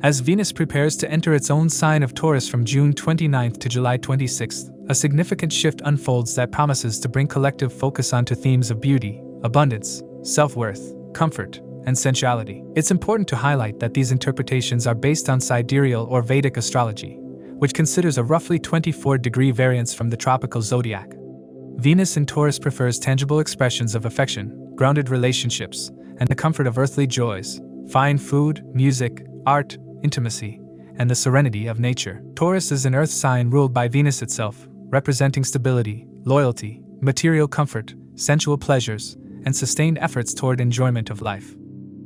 As Venus prepares to enter its own sign of Taurus from June 29th to July 26th, a significant shift unfolds that promises to bring collective focus onto themes of beauty, abundance, self-worth, comfort, and sensuality. It's important to highlight that these interpretations are based on sidereal or Vedic astrology, which considers a roughly 24-degree variance from the tropical zodiac. Venus in Taurus prefers tangible expressions of affection, grounded relationships, and the comfort of earthly joys, fine food, music, art, intimacy, and the serenity of nature. Taurus is an earth sign ruled by Venus itself, representing stability, loyalty, material comfort, sensual pleasures, and sustained efforts toward enjoyment of life.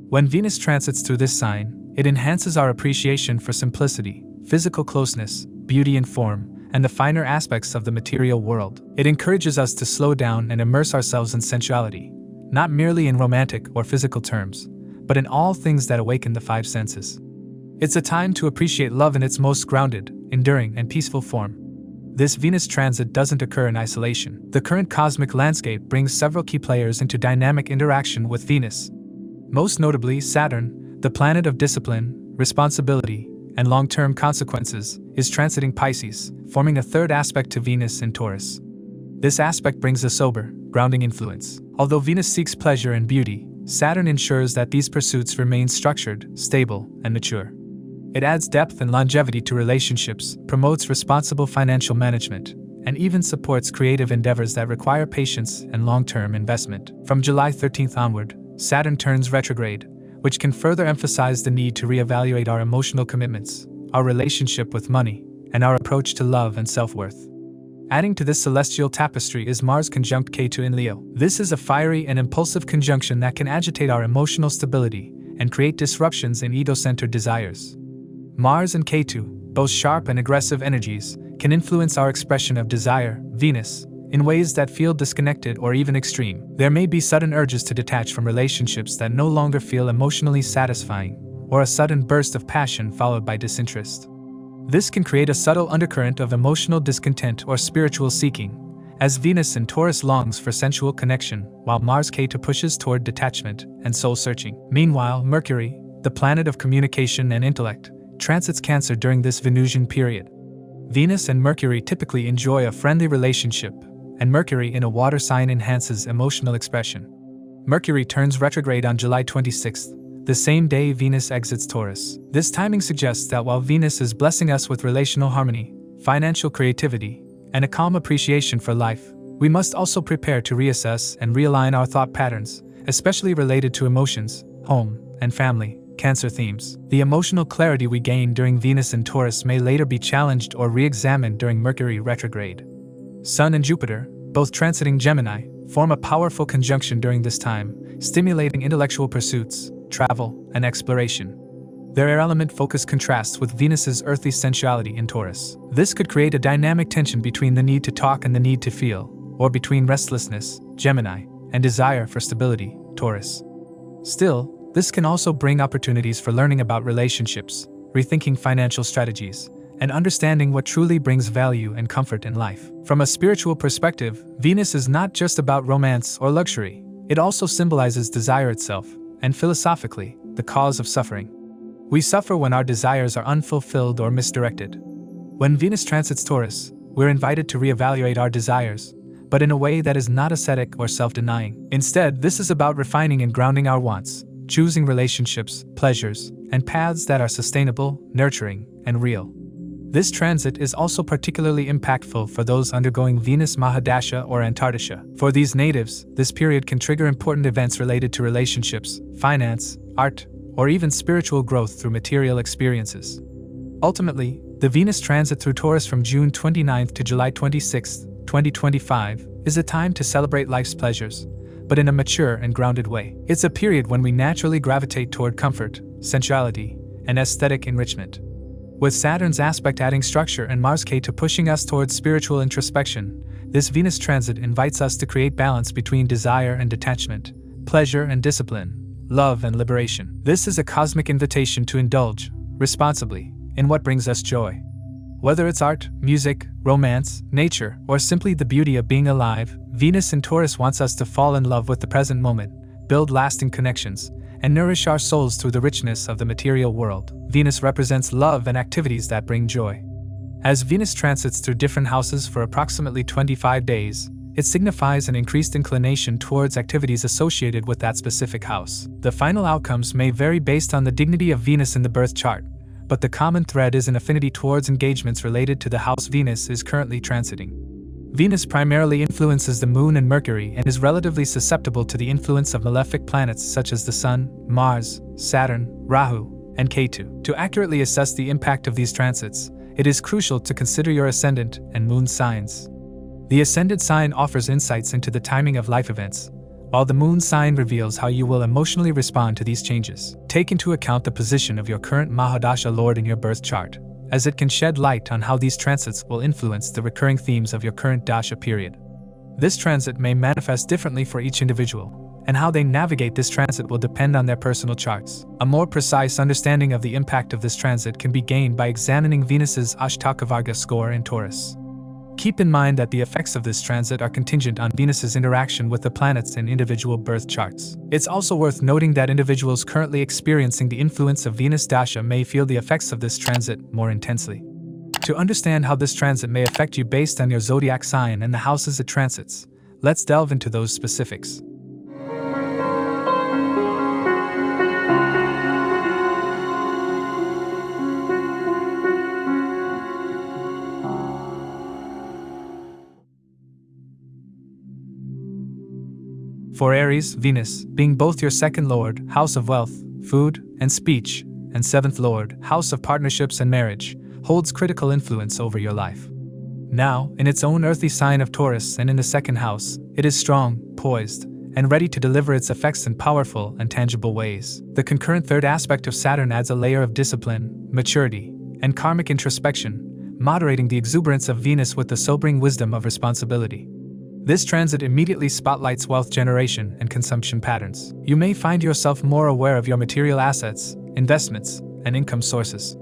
When Venus transits through this sign, it enhances our appreciation for simplicity, physical closeness, beauty and form, and the finer aspects of the material world. It encourages us to slow down and immerse ourselves in sensuality, not merely in romantic or physical terms, but in all things that awaken the five senses. It's a time to appreciate love in its most grounded, enduring, and peaceful form. This Venus transit doesn't occur in isolation. The current cosmic landscape brings several key players into dynamic interaction with Venus. Most notably, Saturn, the planet of discipline, responsibility, and long-term consequences, is transiting Pisces, forming a third aspect to Venus in Taurus. This aspect brings a sober, grounding influence. Although Venus seeks pleasure and beauty, Saturn ensures that these pursuits remain structured, stable, and mature. It adds depth and longevity to relationships, promotes responsible financial management, and even supports creative endeavors that require patience and long-term investment. From July 13th onward, Saturn turns retrograde, which can further emphasize the need to reevaluate our emotional commitments, our relationship with money, and our approach to love and self-worth. Adding to this celestial tapestry is Mars conjunct Ketu in Leo. This is a fiery and impulsive conjunction that can agitate our emotional stability and create disruptions in ego-centered desires. Mars and Ketu, both sharp and aggressive energies, can influence our expression of desire, Venus, in ways that feel disconnected or even extreme. There may be sudden urges to detach from relationships that no longer feel emotionally satisfying, or a sudden burst of passion followed by disinterest. This can create a subtle undercurrent of emotional discontent or spiritual seeking, as Venus in Taurus longs for sensual connection, while Mars Ketu pushes toward detachment and soul-searching. Meanwhile, Mercury, the planet of communication and intellect, transits Cancer during this Venusian period. Venus and Mercury typically enjoy a friendly relationship, and Mercury in a water sign enhances emotional expression. Mercury turns retrograde on July 26th, the same day Venus exits Taurus. This timing suggests that while Venus is blessing us with relational harmony, financial creativity, and a calm appreciation for life, we must also prepare to reassess and realign our thought patterns, especially related to emotions, home, and family. Cancer themes. The emotional clarity we gain during Venus in Taurus may later be challenged or re-examined during Mercury retrograde. Sun and Jupiter, both transiting Gemini, form a powerful conjunction during this time, stimulating intellectual pursuits, travel, and exploration. Their air-element focus contrasts with Venus's earthly sensuality in Taurus. This could create a dynamic tension between the need to talk and the need to feel, or between restlessness, Gemini, and desire for stability, Taurus. Still, this can also bring opportunities for learning about relationships, rethinking financial strategies, and understanding what truly brings value and comfort in life. From a spiritual perspective, Venus is not just about romance or luxury. It also symbolizes desire itself, and philosophically, the cause of suffering. We suffer when our desires are unfulfilled or misdirected. When Venus transits Taurus, we're invited to reevaluate our desires, but in a way that is not ascetic or self-denying. Instead, this is about refining and grounding our wants, choosing relationships, pleasures, and paths that are sustainable, nurturing, and real. This transit is also particularly impactful for those undergoing Venus Mahadasha or Antardasha. For these natives, this period can trigger important events related to relationships, finance, art, or even spiritual growth through material experiences. Ultimately, the Venus transit through Taurus from June 29th to July 26th, 2025, is a time to celebrate life's pleasures, but in a mature and grounded way. It's a period when we naturally gravitate toward comfort, sensuality, and aesthetic enrichment. With Saturn's aspect adding structure and Mars Ketu pushing us towards spiritual introspection, this Venus transit invites us to create balance between desire and detachment, pleasure and discipline, love and liberation. This is a cosmic invitation to indulge, responsibly, in what brings us joy. Whether it's art, music, romance, nature, or simply the beauty of being alive, Venus in Taurus wants us to fall in love with the present moment, build lasting connections, and nourish our souls through the richness of the material world. Venus represents love and activities that bring joy. As Venus transits through different houses for approximately 25 days, it signifies an increased inclination towards activities associated with that specific house. The final outcomes may vary based on the dignity of Venus in the birth chart, but the common thread is an affinity towards engagements related to the house Venus is currently transiting. Venus primarily influences the Moon and Mercury and is relatively susceptible to the influence of malefic planets such as the Sun, Mars, Saturn, Rahu, and Ketu. To accurately assess the impact of these transits, it is crucial to consider your ascendant and moon signs. The ascendant sign offers insights into the timing of life events, while the moon sign reveals how you will emotionally respond to these changes. Take into account the position of your current Mahadasha Lord in your birth chart, as it can shed light on how these transits will influence the recurring themes of your current Dasha period. This transit may manifest differently for each individual, and how they navigate this transit will depend on their personal charts. A more precise understanding of the impact of this transit can be gained by examining Venus's Ashtakavarga score in Taurus. Keep in mind that the effects of this transit are contingent on Venus's interaction with the planets in individual birth charts. It's also worth noting that individuals currently experiencing the influence of Venus Dasha may feel the effects of this transit more intensely. To understand how this transit may affect you based on your zodiac sign and the houses it transits, let's delve into those specifics. For Aries, Venus, being both your second lord, house of wealth, food, and speech, and seventh lord, house of partnerships and marriage, holds critical influence over your life. Now, in its own earthy sign of Taurus and in the second house, it is strong, poised, and ready to deliver its effects in powerful and tangible ways. The concurrent third aspect of Saturn adds a layer of discipline, maturity, and karmic introspection, moderating the exuberance of Venus with the sobering wisdom of responsibility. This transit immediately spotlights wealth generation and consumption patterns. You may find yourself more aware of your material assets, investments, and income sources.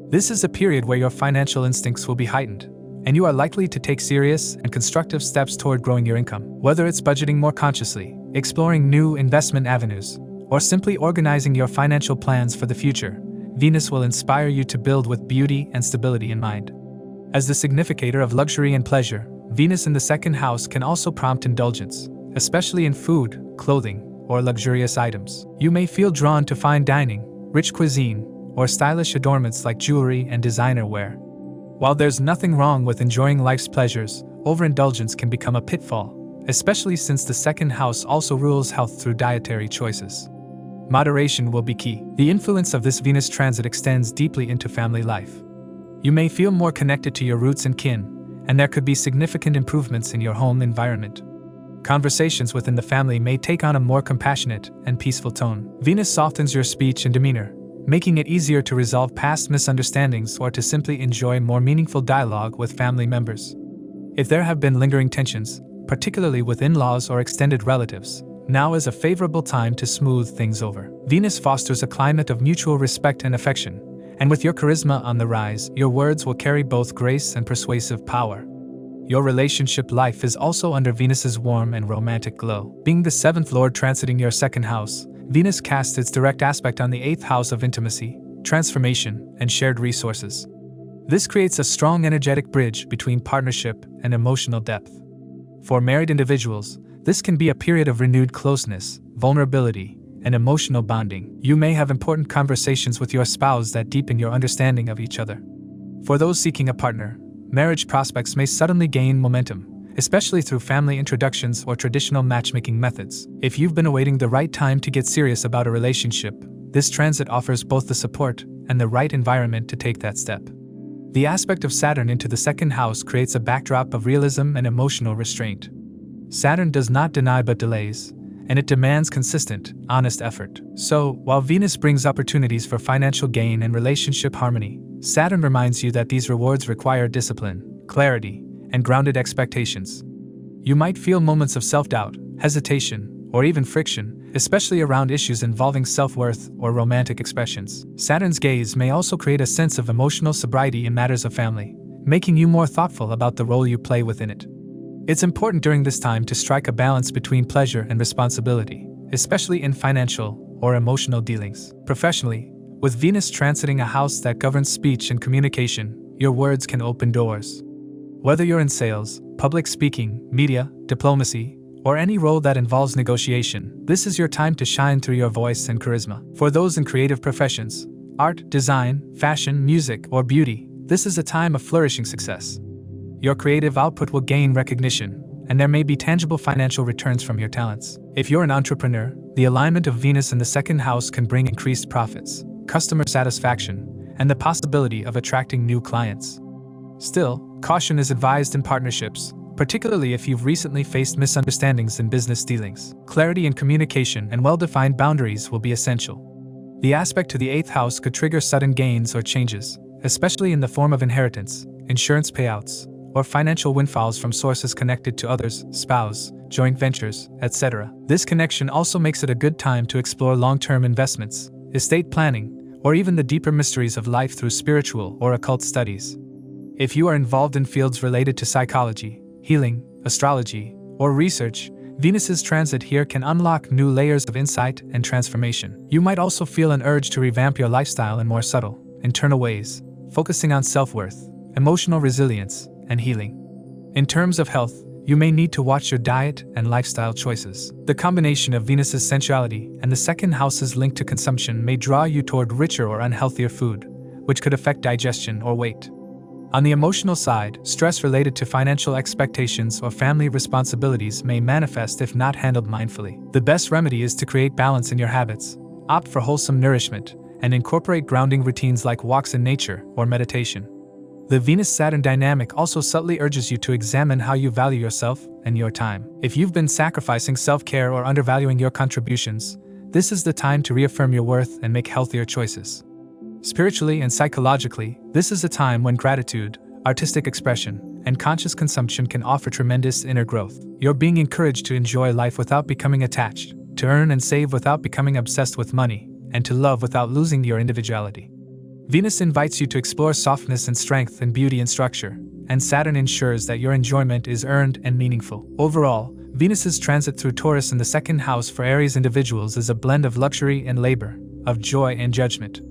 This is a period where your financial instincts will be heightened, and you are likely to take serious and constructive steps toward growing your income. Whether it's budgeting more consciously, exploring new investment avenues, or simply organizing your financial plans for the future, Venus will inspire you to build with beauty and stability in mind. As the significator of luxury and pleasure, Venus in the second house can also prompt indulgence, especially in food, clothing, or luxurious items. You may feel drawn to fine dining, rich cuisine, or stylish adornments like jewelry and designer wear. While there's nothing wrong with enjoying life's pleasures, overindulgence can become a pitfall, especially since the second house also rules health through dietary choices. Moderation will be key. The influence of this Venus transit extends deeply into family life. You may feel more connected to your roots and kin, and there could be significant improvements in your home environment. Conversations within the family may take on a more compassionate and peaceful tone. Venus softens your speech and demeanor, making it easier to resolve past misunderstandings or to simply enjoy more meaningful dialogue with family members. If there have been lingering tensions, particularly with in-laws or extended relatives, now is a favorable time to smooth things over. Venus fosters a climate of mutual respect and affection, and with your charisma on the rise, your words will carry both grace and persuasive power. Your relationship life is also under Venus's warm and romantic glow. Being the seventh lord transiting your second house, Venus casts its direct aspect on the eighth house of intimacy, transformation, and shared resources. This creates a strong energetic bridge between partnership and emotional depth. For married individuals, this can be a period of renewed closeness, vulnerability, and emotional bonding. You may have important conversations with your spouse that deepen your understanding of each other. For those seeking a partner, marriage prospects may suddenly gain momentum, especially through family introductions or traditional matchmaking methods. If you've been awaiting the right time to get serious about a relationship, this transit offers both the support and the right environment to take that step. The aspect of Saturn into the second house creates a backdrop of realism and emotional restraint. Saturn does not deny but delays, and it demands consistent, honest effort. So, while Venus brings opportunities for financial gain and relationship harmony, Saturn reminds you that these rewards require discipline, clarity, and grounded expectations. You might feel moments of self-doubt, hesitation, or even friction, especially around issues involving self-worth or romantic expressions. Saturn's gaze may also create a sense of emotional sobriety in matters of family, making you more thoughtful about the role you play within it. It's important during this time to strike a balance between pleasure and responsibility, especially in financial or emotional dealings. Professionally, With Venus transiting a house that governs speech and communication, your words can open doors. Whether you're in sales, public speaking, media, diplomacy, or any role that involves negotiation, this is your time to shine through your voice and charisma. For those in creative professions, art, design, fashion, music, or beauty, this is a time of flourishing success. Your creative output will gain recognition, and there may be tangible financial returns from your talents. If you're an entrepreneur, the alignment of Venus in the second house can bring increased profits, customer satisfaction, and the possibility of attracting new clients. Still, caution is advised in partnerships, particularly if you've recently faced misunderstandings in business dealings. Clarity in communication and well-defined boundaries will be essential. The aspect to the 8th house could trigger sudden gains or changes, especially in the form of inheritance, insurance payouts, or financial windfalls from sources connected to others, spouse, joint ventures, etc. This connection also makes it a good time to explore long-term investments, estate planning, or even the deeper mysteries of life through spiritual or occult studies. If you are involved in fields related to psychology, healing, astrology, or research, Venus's transit here can unlock new layers of insight and transformation. You might also feel an urge to revamp your lifestyle in more subtle, internal ways, focusing on self-worth, emotional resilience, and healing. In terms of health, you may need to watch your diet and lifestyle choices. The combination of Venus's sensuality and the second house's link to consumption may draw you toward richer or unhealthier food, which could affect digestion or weight. On the emotional side, stress related to financial expectations or family responsibilities may manifest if not handled mindfully. The best remedy is to create balance in your habits, opt for wholesome nourishment, and incorporate grounding routines like walks in nature or meditation. The Venus-Saturn dynamic also subtly urges you to examine how you value yourself and your time. If you've been sacrificing self-care or undervaluing your contributions, this is the time to reaffirm your worth and make healthier choices. Spiritually and psychologically, this is a time when gratitude, artistic expression, and conscious consumption can offer tremendous inner growth. You're being encouraged to enjoy life without becoming attached, to earn and save without becoming obsessed with money, and to love without losing your individuality. Venus invites you to explore softness and strength and beauty in structure, and Saturn ensures that your enjoyment is earned and meaningful. Overall, Venus's transit through Taurus in the second house for Aries individuals is a blend of luxury and labor, of joy and judgment.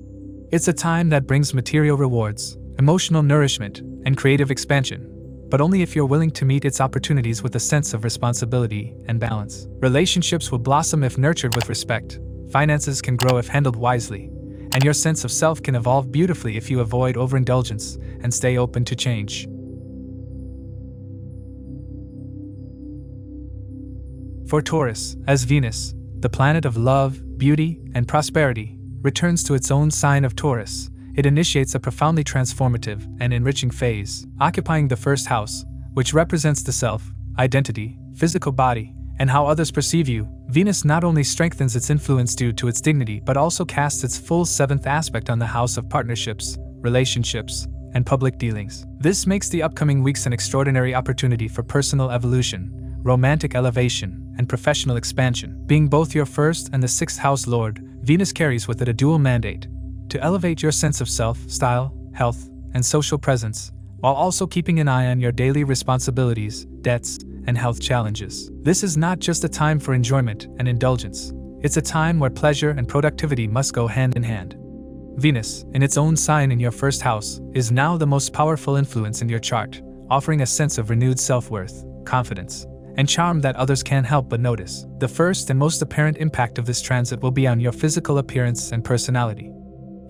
It's a time that brings material rewards, emotional nourishment, and creative expansion, but only if you're willing to meet its opportunities with a sense of responsibility and balance. Relationships will blossom if nurtured with respect, finances can grow if handled wisely, and your sense of self can evolve beautifully if you avoid overindulgence and stay open to change. For Taurus, as Venus, the planet of love, beauty, and prosperity, returns to its own sign of Taurus, it initiates a profoundly transformative and enriching phase. Occupying the first house, which represents the self, identity, physical body, and how others perceive you, Venus not only strengthens its influence due to its dignity but also casts its full 7th aspect on the house of partnerships, relationships, and public dealings. This makes the upcoming weeks an extraordinary opportunity for personal evolution, romantic elevation, and professional expansion. Being both your 1st and the 6th house lord, Venus carries with it a dual mandate: to elevate your sense of self, style, health, and social presence, while also keeping an eye on your daily responsibilities, debts, and health challenges. This is not just a time for enjoyment and indulgence. It's a time where pleasure and productivity must go hand in hand. Venus, in its own sign in your 1st house, is now the most powerful influence in your chart, offering a sense of renewed self-worth, confidence, and charm that others can't help but notice. The first and most apparent impact of this transit will be on your physical appearance and personality.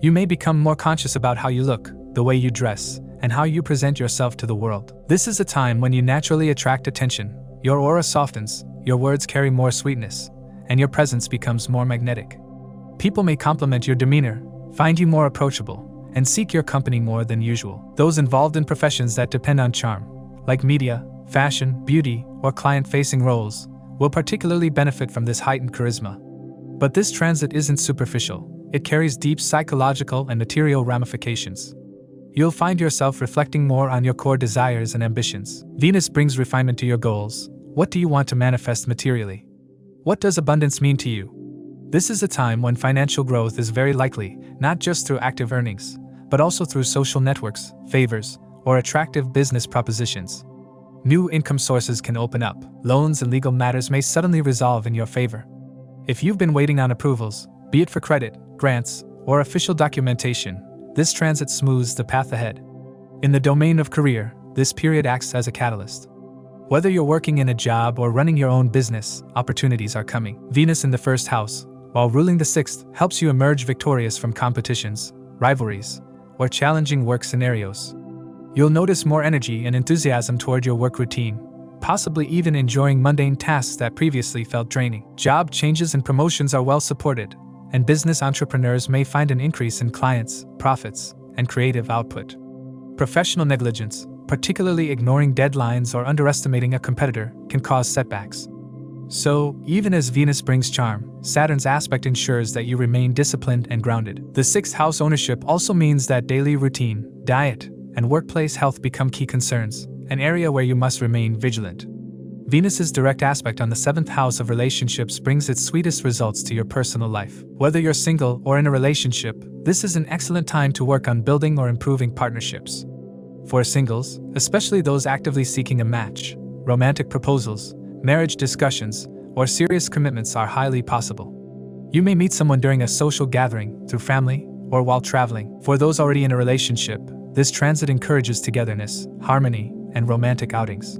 You may become more conscious about how you look, the way you dress, and how you present yourself to the world. This is a time when you naturally attract attention, your aura softens, your words carry more sweetness, and your presence becomes more magnetic. People may compliment your demeanor, find you more approachable, and seek your company more than usual. Those involved in professions that depend on charm, like media, fashion, beauty, or client-facing roles, will particularly benefit from this heightened charisma. But this transit isn't superficial. It carries deep psychological and material ramifications. You'll find yourself reflecting more on your core desires and ambitions. Venus brings refinement to your goals. What do you want to manifest materially? What does abundance mean to you? This is a time when financial growth is very likely, not just through active earnings, but also through social networks, favors, or attractive business propositions. New income sources can open up. Loans and legal matters may suddenly resolve in your favor. If you've been waiting on approvals, be it for credit, grants, or official documentation, this transit smooths the path ahead. In the domain of career, this period acts as a catalyst. Whether you're working in a job or running your own business, opportunities are coming. Venus in the first house, while ruling the sixth, helps you emerge victorious from competitions, rivalries, or challenging work scenarios. You'll notice more energy and enthusiasm toward your work routine, possibly even enjoying mundane tasks that previously felt draining. Job changes and promotions are well supported, and business entrepreneurs may find an increase in clients, profits, and creative output. Professional negligence, particularly ignoring deadlines or underestimating a competitor, can cause setbacks. So, even as Venus brings charm, Saturn's aspect ensures that you remain disciplined and grounded. The sixth house ownership also means that daily routine, diet, and workplace health become key concerns, an area where you must remain vigilant. Venus's direct aspect on the seventh house of relationships brings its sweetest results to your personal life. Whether you're single or in a relationship, this is an excellent time to work on building or improving partnerships. For singles, especially those actively seeking a match, romantic proposals, marriage discussions, or serious commitments are highly possible. You may meet someone during a social gathering, through family, or while traveling. For those already in a relationship, this transit encourages togetherness, harmony, and romantic outings.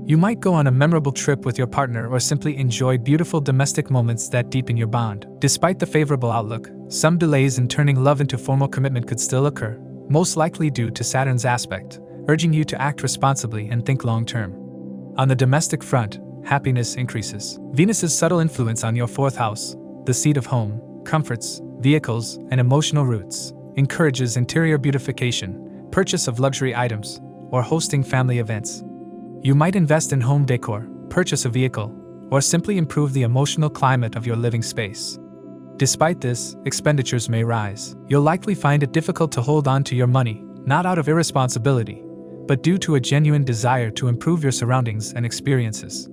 You might go on a memorable trip with your partner or simply enjoy beautiful domestic moments that deepen your bond. Despite the favorable outlook, some delays in turning love into formal commitment could still occur, most likely due to Saturn's aspect, urging you to act responsibly and think long-term. On the domestic front, happiness increases. Venus's subtle influence on your fourth house, the seat of home, comforts, vehicles, and emotional roots, encourages interior beautification, purchase of luxury items, or hosting family events. You might invest in home decor, purchase a vehicle, or simply improve the emotional climate of your living space. Despite this, expenditures may rise. You'll likely find it difficult to hold on to your money, not out of irresponsibility, but due to a genuine desire to improve your surroundings and experiences.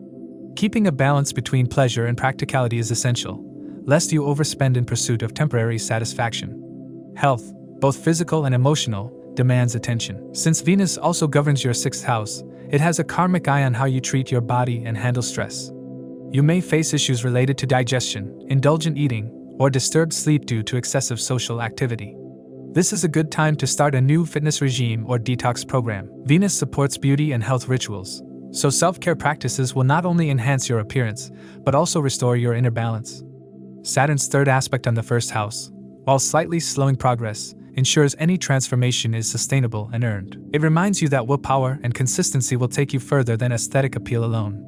Keeping a balance between pleasure and practicality is essential, lest you overspend in pursuit of temporary satisfaction. Health, both physical and emotional, demands attention. Since Venus also governs your sixth house, it has a karmic eye on how you treat your body and handle stress. You may face issues related to digestion, indulgent eating, or disturbed sleep due to excessive social activity. This is a good time to start a new fitness regime or detox program. Venus supports beauty and health rituals, so self-care practices will not only enhance your appearance, but also restore your inner balance. Saturn's third aspect on the first house, while slightly slowing progress, ensures any transformation is sustainable and earned. It reminds you that willpower and consistency will take you further than aesthetic appeal alone.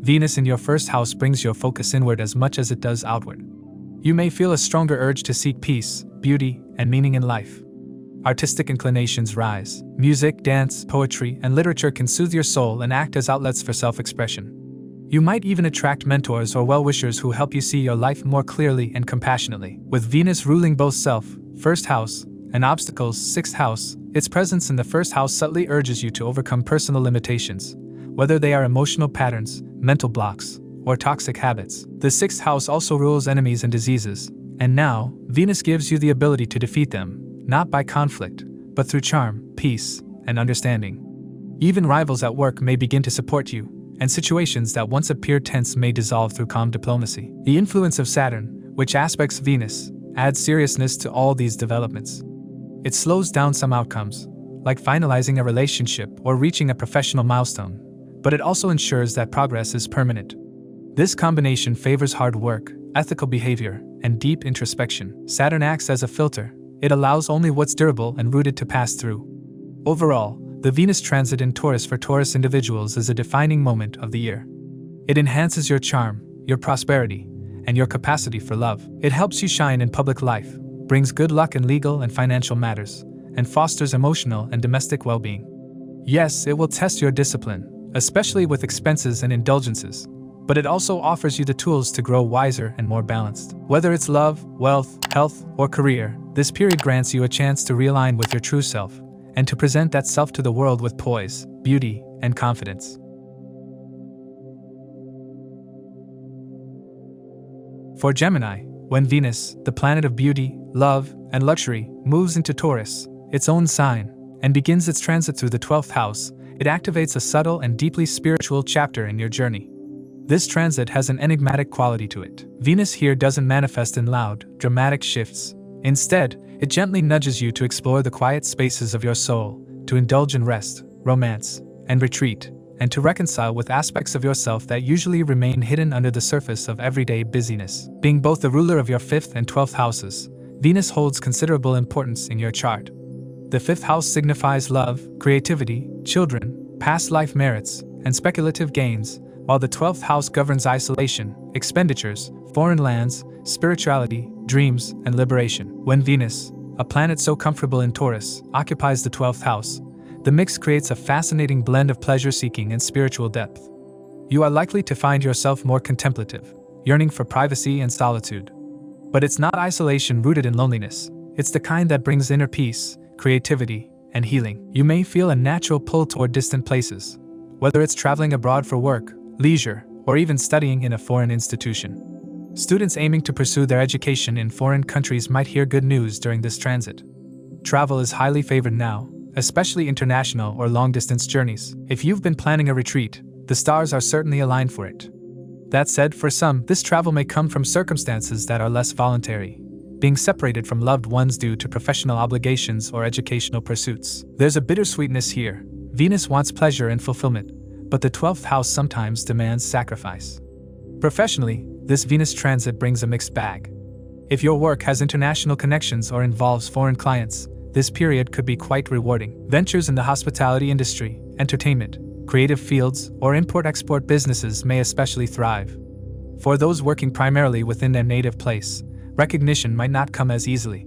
Venus in your first house brings your focus inward as much as it does outward. You may feel a stronger urge to seek peace, beauty, and meaning in life. Artistic inclinations rise. Music, dance, poetry, and literature can soothe your soul and act as outlets for self-expression. You might even attract mentors or well-wishers who help you see your life more clearly and compassionately. With Venus ruling both self, first house, and obstacles, sixth house, its presence in the first house subtly urges you to overcome personal limitations, whether they are emotional patterns, mental blocks, or toxic habits. The sixth house also rules enemies and diseases, and now, Venus gives you the ability to defeat them, not by conflict, but through charm, peace, and understanding. Even rivals at work may begin to support you, and situations that once appeared tense may dissolve through calm diplomacy. The influence of Saturn, which aspects Venus, adds seriousness to all these developments. It slows down some outcomes, like finalizing a relationship or reaching a professional milestone, but it also ensures that progress is permanent. This combination favors hard work, ethical behavior, and deep introspection. Saturn acts as a filter. It allows only what's durable and rooted to pass through. Overall, the Venus transit in Taurus for Taurus individuals is a defining moment of the year. It enhances your charm, your prosperity, and your capacity for love. It helps you shine in public life, brings good luck in legal and financial matters, and fosters emotional and domestic well-being. Yes, it will test your discipline, especially with expenses and indulgences, but it also offers you the tools to grow wiser and more balanced. Whether it's love, wealth, health, or career, this period grants you a chance to realign with your true self, and to present that self to the world with poise, beauty, and confidence. For Gemini, when Venus, the planet of beauty, love, and luxury, moves into Taurus, its own sign, and begins its transit through the 12th house, it activates a subtle and deeply spiritual chapter in your journey. This transit has an enigmatic quality to it. Venus here doesn't manifest in loud, dramatic shifts, Instead, it gently nudges you to explore the quiet spaces of your soul, to indulge in rest, romance, and retreat, and to reconcile with aspects of yourself that usually remain hidden under the surface of everyday busyness. Being both the ruler of your 5th and 12th houses, Venus holds considerable importance in your chart. The 5th house signifies love, creativity, children, past life merits, and speculative gains, while the 12th house governs isolation, expenditures, foreign lands, spirituality, dreams, and liberation. When Venus, a planet so comfortable in Taurus, occupies the 12th house, the mix creates a fascinating blend of pleasure-seeking and spiritual depth. You are likely to find yourself more contemplative, yearning for privacy and solitude. But it's not isolation rooted in loneliness. It's the kind that brings inner peace, creativity, and healing. You may feel a natural pull toward distant places, whether it's traveling abroad for work, leisure, or even studying in a foreign institution. Students aiming to pursue their education in foreign countries might hear good news during this transit. Travel is highly favored now, especially international or long-distance journeys. If you've been planning a retreat, the stars are certainly aligned for it. That said, for some, this travel may come from circumstances that are less voluntary, being separated from loved ones due to professional obligations or educational pursuits. There's a bittersweetness here. Venus wants pleasure and fulfillment, but the 12th house sometimes demands sacrifice. Professionally, this Venus transit brings a mixed bag. If your work has international connections or involves foreign clients, this period could be quite rewarding. Ventures in the hospitality industry, entertainment, creative fields, or import-export businesses may especially thrive. For those working primarily within their native place, recognition might not come as easily.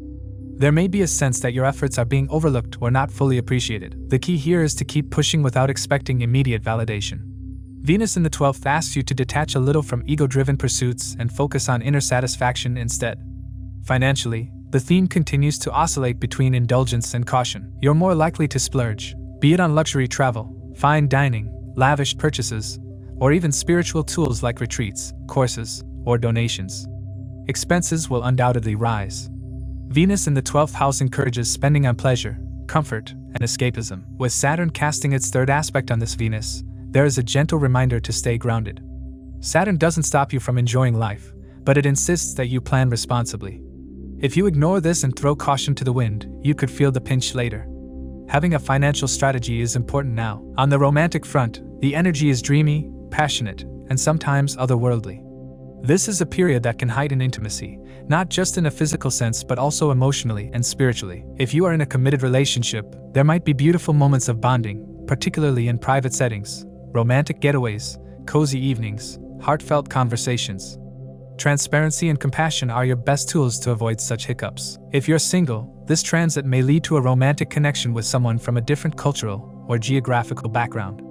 There may be a sense that your efforts are being overlooked or not fully appreciated. The key here is to keep pushing without expecting immediate validation. Venus in the 12th asks you to detach a little from ego-driven pursuits and focus on inner satisfaction instead. Financially, the theme continues to oscillate between indulgence and caution. You're more likely to splurge, be it on luxury travel, fine dining, lavish purchases, or even spiritual tools like retreats, courses, or donations. Expenses will undoubtedly rise. Venus in the 12th house encourages spending on pleasure, comfort, and escapism. With Saturn casting its 3rd aspect on this Venus, there is a gentle reminder to stay grounded. Saturn doesn't stop you from enjoying life, but it insists that you plan responsibly. If you ignore this and throw caution to the wind, you could feel the pinch later. Having a financial strategy is important now. On the romantic front, the energy is dreamy, passionate, and sometimes otherworldly. This is a period that can heighten intimacy, not just in a physical sense but also emotionally and spiritually. If you are in a committed relationship, there might be beautiful moments of bonding, particularly in private settings, romantic getaways, cozy evenings, heartfelt conversations. Transparency and compassion are your best tools to avoid such hiccups. If you're single, this transit may lead to a romantic connection with someone from a different cultural or geographical background.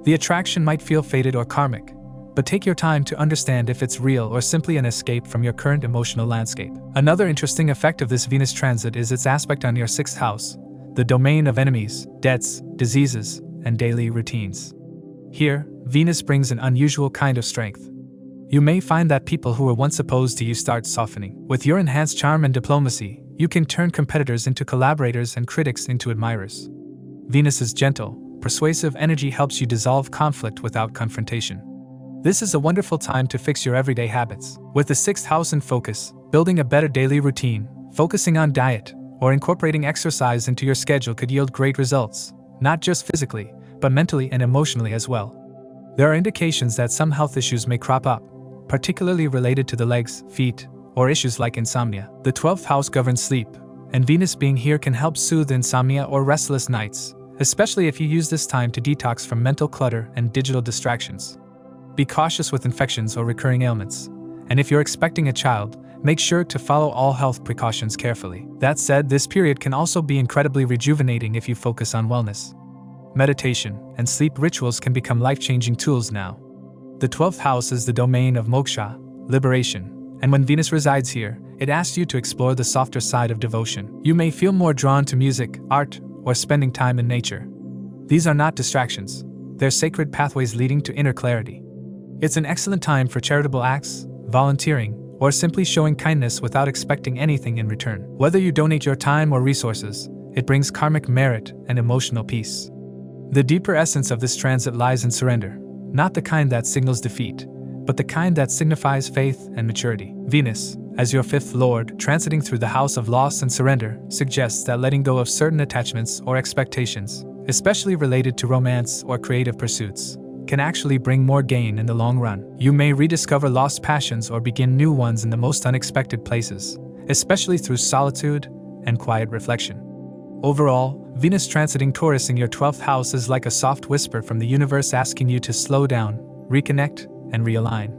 The attraction might feel fated or karmic, but take your time to understand if it's real or simply an escape from your current emotional landscape. Another interesting effect of this Venus transit is its aspect on your 6th house, the domain of enemies, debts, diseases, and daily routines. Here, Venus brings an unusual kind of strength. You may find that people who were once opposed to you start softening. With your enhanced charm and diplomacy, you can turn competitors into collaborators and critics into admirers. Venus's gentle, persuasive energy helps you dissolve conflict without confrontation. This is a wonderful time to fix your everyday habits. With the 6th house in focus, building a better daily routine, focusing on diet, or incorporating exercise into your schedule could yield great results, not just physically, but mentally and emotionally as well. There are indications that some health issues may crop up, particularly related to the legs, feet, or issues like insomnia. The 12th house governs sleep, and Venus being here can help soothe insomnia or restless nights, especially if you use this time to detox from mental clutter and digital distractions. Be cautious with infections or recurring ailments, and if you're expecting a child, make sure to follow all health precautions carefully. That said, this period can also be incredibly rejuvenating if you focus on wellness. Meditation and sleep rituals can become life-changing tools now. The 12th house is the domain of moksha, liberation, and when Venus resides here, it asks you to explore the softer side of devotion. You may feel more drawn to music, art, or spending time in nature. These are not distractions. They're sacred pathways leading to inner clarity. It's an excellent time for charitable acts, volunteering, or simply showing kindness without expecting anything in return. Whether you donate your time or resources, it brings karmic merit and emotional peace. The deeper essence of this transit lies in surrender. Not the kind that signals defeat, but the kind that signifies faith and maturity. Venus, as your fifth lord, transiting through the house of loss and surrender, suggests that letting go of certain attachments or expectations, especially related to romance or creative pursuits, can actually bring more gain in the long run. You may rediscover lost passions or begin new ones in the most unexpected places, especially through solitude and quiet reflection. Overall, Venus transiting Taurus in your 12th house is like a soft whisper from the universe asking you to slow down, reconnect, and realign.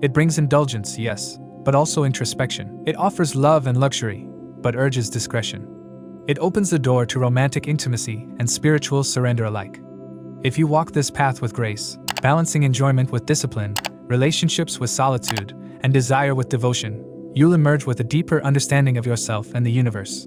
It brings indulgence, yes, but also introspection. It offers love and luxury, but urges discretion. It opens the door to romantic intimacy and spiritual surrender alike. If you walk this path with grace, balancing enjoyment with discipline, relationships with solitude, and desire with devotion, you'll emerge with a deeper understanding of yourself and the universe.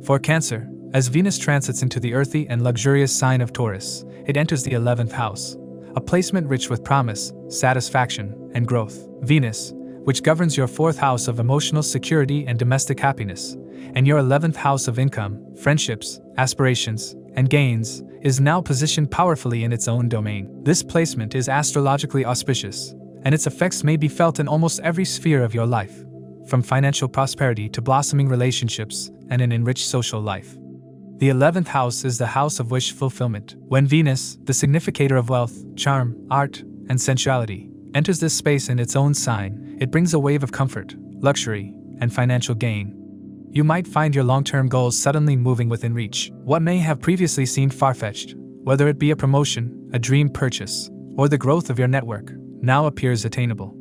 For Cancer, as Venus transits into the earthy and luxurious sign of Taurus, it enters the 11th house, a placement rich with promise, satisfaction, and growth. Venus, which governs your 4th house of emotional security and domestic happiness, and your 11th house of income, friendships, aspirations, and gains, is now positioned powerfully in its own domain. This placement is astrologically auspicious, and its effects may be felt in almost every sphere of your life, from financial prosperity to blossoming relationships and an enriched social life. The 11th house is the house of wish fulfillment. When Venus, the significator of wealth, charm, art, and sensuality, enters this space in its own sign, it brings a wave of comfort, luxury, and financial gain. You might find your long-term goals suddenly moving within reach. What may have previously seemed far-fetched, whether it be a promotion, a dream purchase, or the growth of your network, now appears attainable.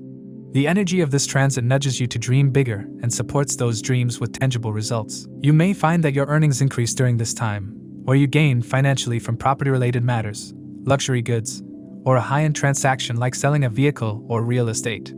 The energy of this transit nudges you to dream bigger and supports those dreams with tangible results. You may find that your earnings increase during this time, or you gain financially from property-related matters, luxury goods, or a high-end transaction like selling a vehicle or real estate.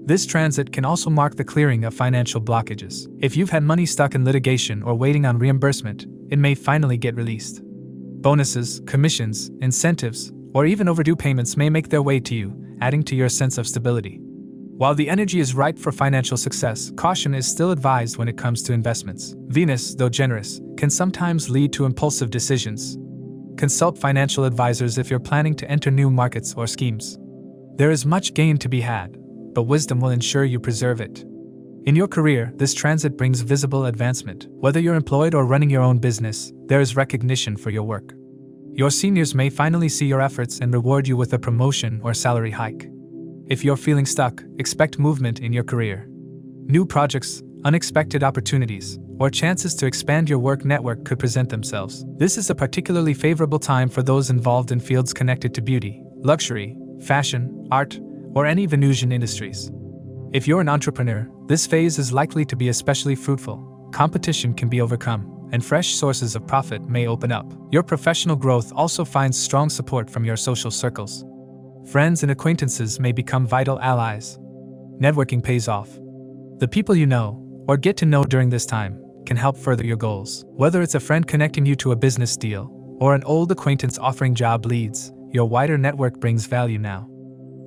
This transit can also mark the clearing of financial blockages. If you've had money stuck in litigation or waiting on reimbursement, it may finally get released. Bonuses, commissions, incentives, or even overdue payments may make their way to you, adding to your sense of stability. While the energy is ripe for financial success, caution is still advised when it comes to investments. Venus, though generous, can sometimes lead to impulsive decisions. Consult financial advisors if you're planning to enter new markets or schemes. There is much gain to be had, but wisdom will ensure you preserve it. In your career, this transit brings visible advancement. Whether you're employed or running your own business, there is recognition for your work. Your seniors may finally see your efforts and reward you with a promotion or salary hike. If you're feeling stuck, expect movement in your career. New projects, unexpected opportunities, or chances to expand your work network could present themselves. This is a particularly favorable time for those involved in fields connected to beauty, luxury, fashion, art, or any Venusian industries. If you're an entrepreneur, this phase is likely to be especially fruitful. Competition can be overcome, and fresh sources of profit may open up. Your professional growth also finds strong support from your social circles. Friends and acquaintances may become vital allies. Networking pays off. The people you know, or get to know during this time, can help further your goals. Whether it's a friend connecting you to a business deal, or an old acquaintance offering job leads, your wider network brings value now.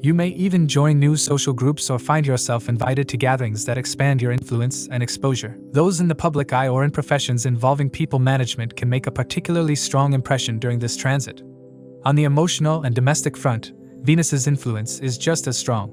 You may even join new social groups or find yourself invited to gatherings that expand your influence and exposure. Those in the public eye or in professions involving people management can make a particularly strong impression during this transit. On the emotional and domestic front, Venus's influence is just as strong.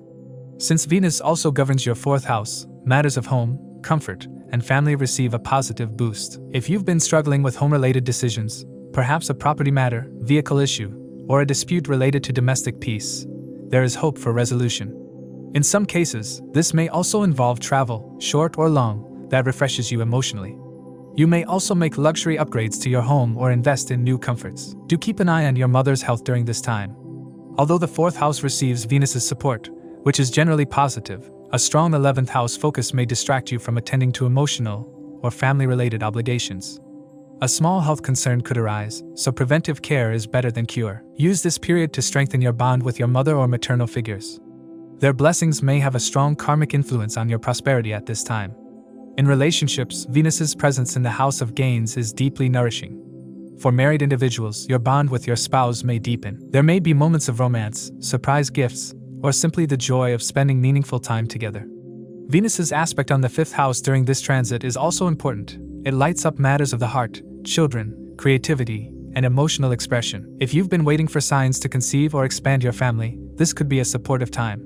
Since Venus also governs your 4th house, matters of home, comfort, and family receive a positive boost. If you've been struggling with home-related decisions, perhaps a property matter, vehicle issue, or a dispute related to domestic peace, there is hope for resolution. In some cases, this may also involve travel, short or long, that refreshes you emotionally. You may also make luxury upgrades to your home or invest in new comforts. Do keep an eye on your mother's health during this time. Although the 4th house receives Venus's support, which is generally positive, a strong 11th house focus may distract you from attending to emotional or family-related obligations. A small health concern could arise, so preventive care is better than cure. Use this period to strengthen your bond with your mother or maternal figures. Their blessings may have a strong karmic influence on your prosperity at this time. In relationships, Venus's presence in the house of gains is deeply nourishing. For married individuals, your bond with your spouse may deepen. There may be moments of romance, surprise gifts, or simply the joy of spending meaningful time together. Venus's aspect on the 5th house during this transit is also important. It lights up matters of the heart, children, creativity, and emotional expression. If you've been waiting for signs to conceive or expand your family, this could be a supportive time.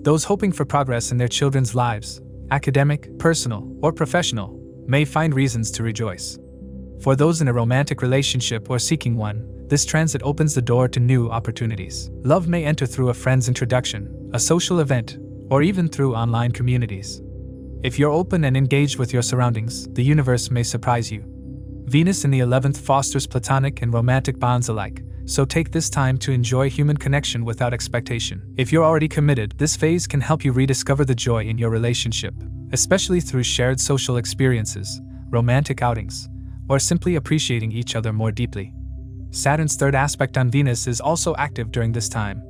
Those hoping for progress in their children's lives, academic, personal, or professional, may find reasons to rejoice. For those in a romantic relationship or seeking one, this transit opens the door to new opportunities. Love may enter through a friend's introduction, a social event, or even through online communities. If you're open and engaged with your surroundings, the universe may surprise you. Venus in the 11th fosters platonic and romantic bonds alike, so take this time to enjoy human connection without expectation. If you're already committed, this phase can help you rediscover the joy in your relationship, especially through shared social experiences, romantic outings, or simply appreciating each other more deeply. Saturn's third aspect on Venus is also active during this time.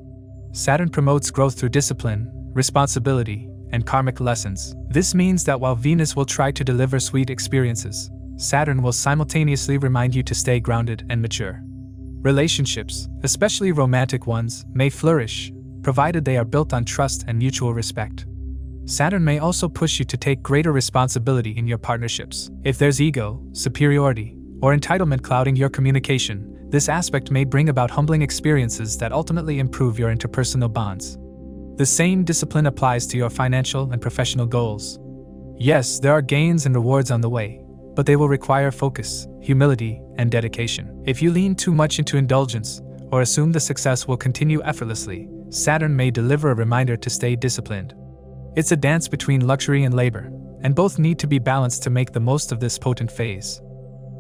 Saturn promotes growth through discipline, responsibility, and karmic lessons. This means that while Venus will try to deliver sweet experiences, Saturn will simultaneously remind you to stay grounded and mature. Relationships, especially romantic ones, may flourish, provided they are built on trust and mutual respect. Saturn may also push you to take greater responsibility in your partnerships. If there's ego, superiority, or entitlement clouding your communication, this aspect may bring about humbling experiences that ultimately improve your interpersonal bonds. The same discipline applies to your financial and professional goals. Yes, there are gains and rewards on the way, but they will require focus, humility, and dedication. If you lean too much into indulgence, or assume the success will continue effortlessly, Saturn may deliver a reminder to stay disciplined. It's a dance between luxury and labor, and both need to be balanced to make the most of this potent phase.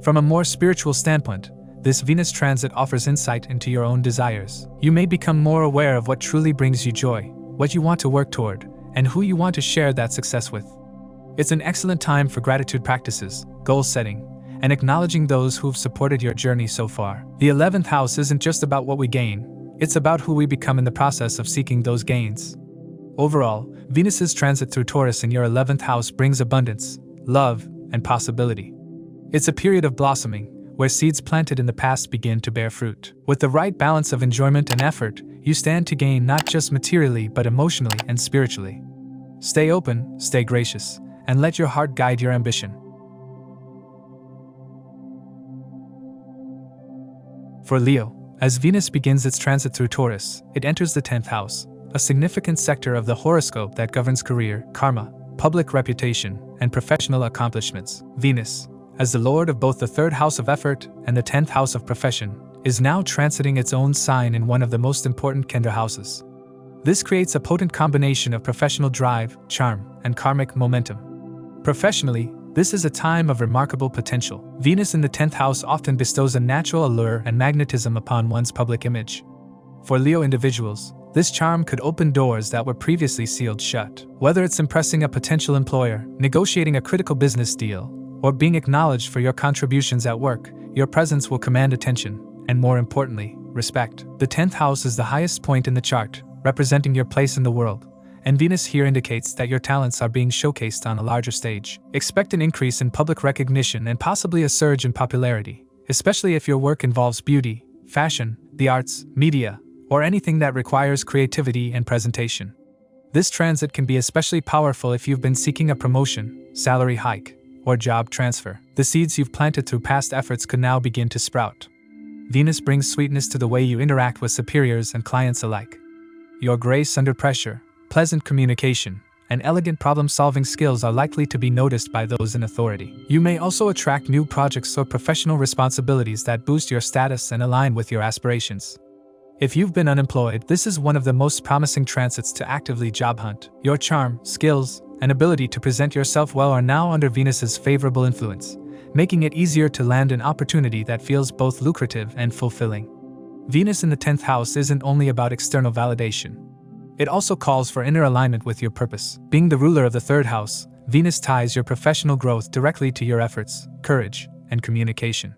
From a more spiritual standpoint, this Venus transit offers insight into your own desires. You may become more aware of what truly brings you joy, what you want to work toward, and who you want to share that success with. It's an excellent time for gratitude practices, goal setting, and acknowledging those who've supported your journey so far. The 11th house isn't just about what we gain, it's about who we become in the process of seeking those gains. Overall, Venus's transit through Taurus in your 11th house brings abundance, love, and possibility. It's a period of blossoming, where seeds planted in the past begin to bear fruit. With the right balance of enjoyment and effort, you stand to gain not just materially but emotionally and spiritually. Stay open, stay gracious, and let your heart guide your ambition. For Leo, as Venus begins its transit through Taurus, it enters the 10th house, a significant sector of the horoscope that governs career, karma, public reputation, and professional accomplishments. Venus, as the lord of both the 3rd house of effort and the 10th house of profession, is now transiting its own sign in one of the most important Kendra houses. This creates a potent combination of professional drive, charm, and karmic momentum. Professionally, this is a time of remarkable potential. Venus in the 10th house often bestows a natural allure and magnetism upon one's public image. For Leo individuals, this charm could open doors that were previously sealed shut. Whether it's impressing a potential employer, negotiating a critical business deal, or being acknowledged for your contributions at work, your presence will command attention, and more importantly, respect. The 10th house is the highest point in the chart, representing your place in the world, and Venus here indicates that your talents are being showcased on a larger stage. Expect an increase in public recognition and possibly a surge in popularity, especially if your work involves beauty, fashion, the arts, media, or anything that requires creativity and presentation. This transit can be especially powerful if you've been seeking a promotion, salary hike, or job transfer. The seeds you've planted through past efforts could now begin to sprout. Venus brings sweetness to the way you interact with superiors and clients alike. Your grace under pressure, pleasant communication, and elegant problem-solving skills are likely to be noticed by those in authority. You may also attract new projects or professional responsibilities that boost your status and align with your aspirations. If you've been unemployed, this is one of the most promising transits to actively job hunt. Your charm, skills, and ability to present yourself well are now under Venus's favorable influence, making it easier to land an opportunity that feels both lucrative and fulfilling. Venus in the 10th house isn't only about external validation. It also calls for inner alignment with your purpose. Being the ruler of the 3rd house, Venus ties your professional growth directly to your efforts, courage, and communication.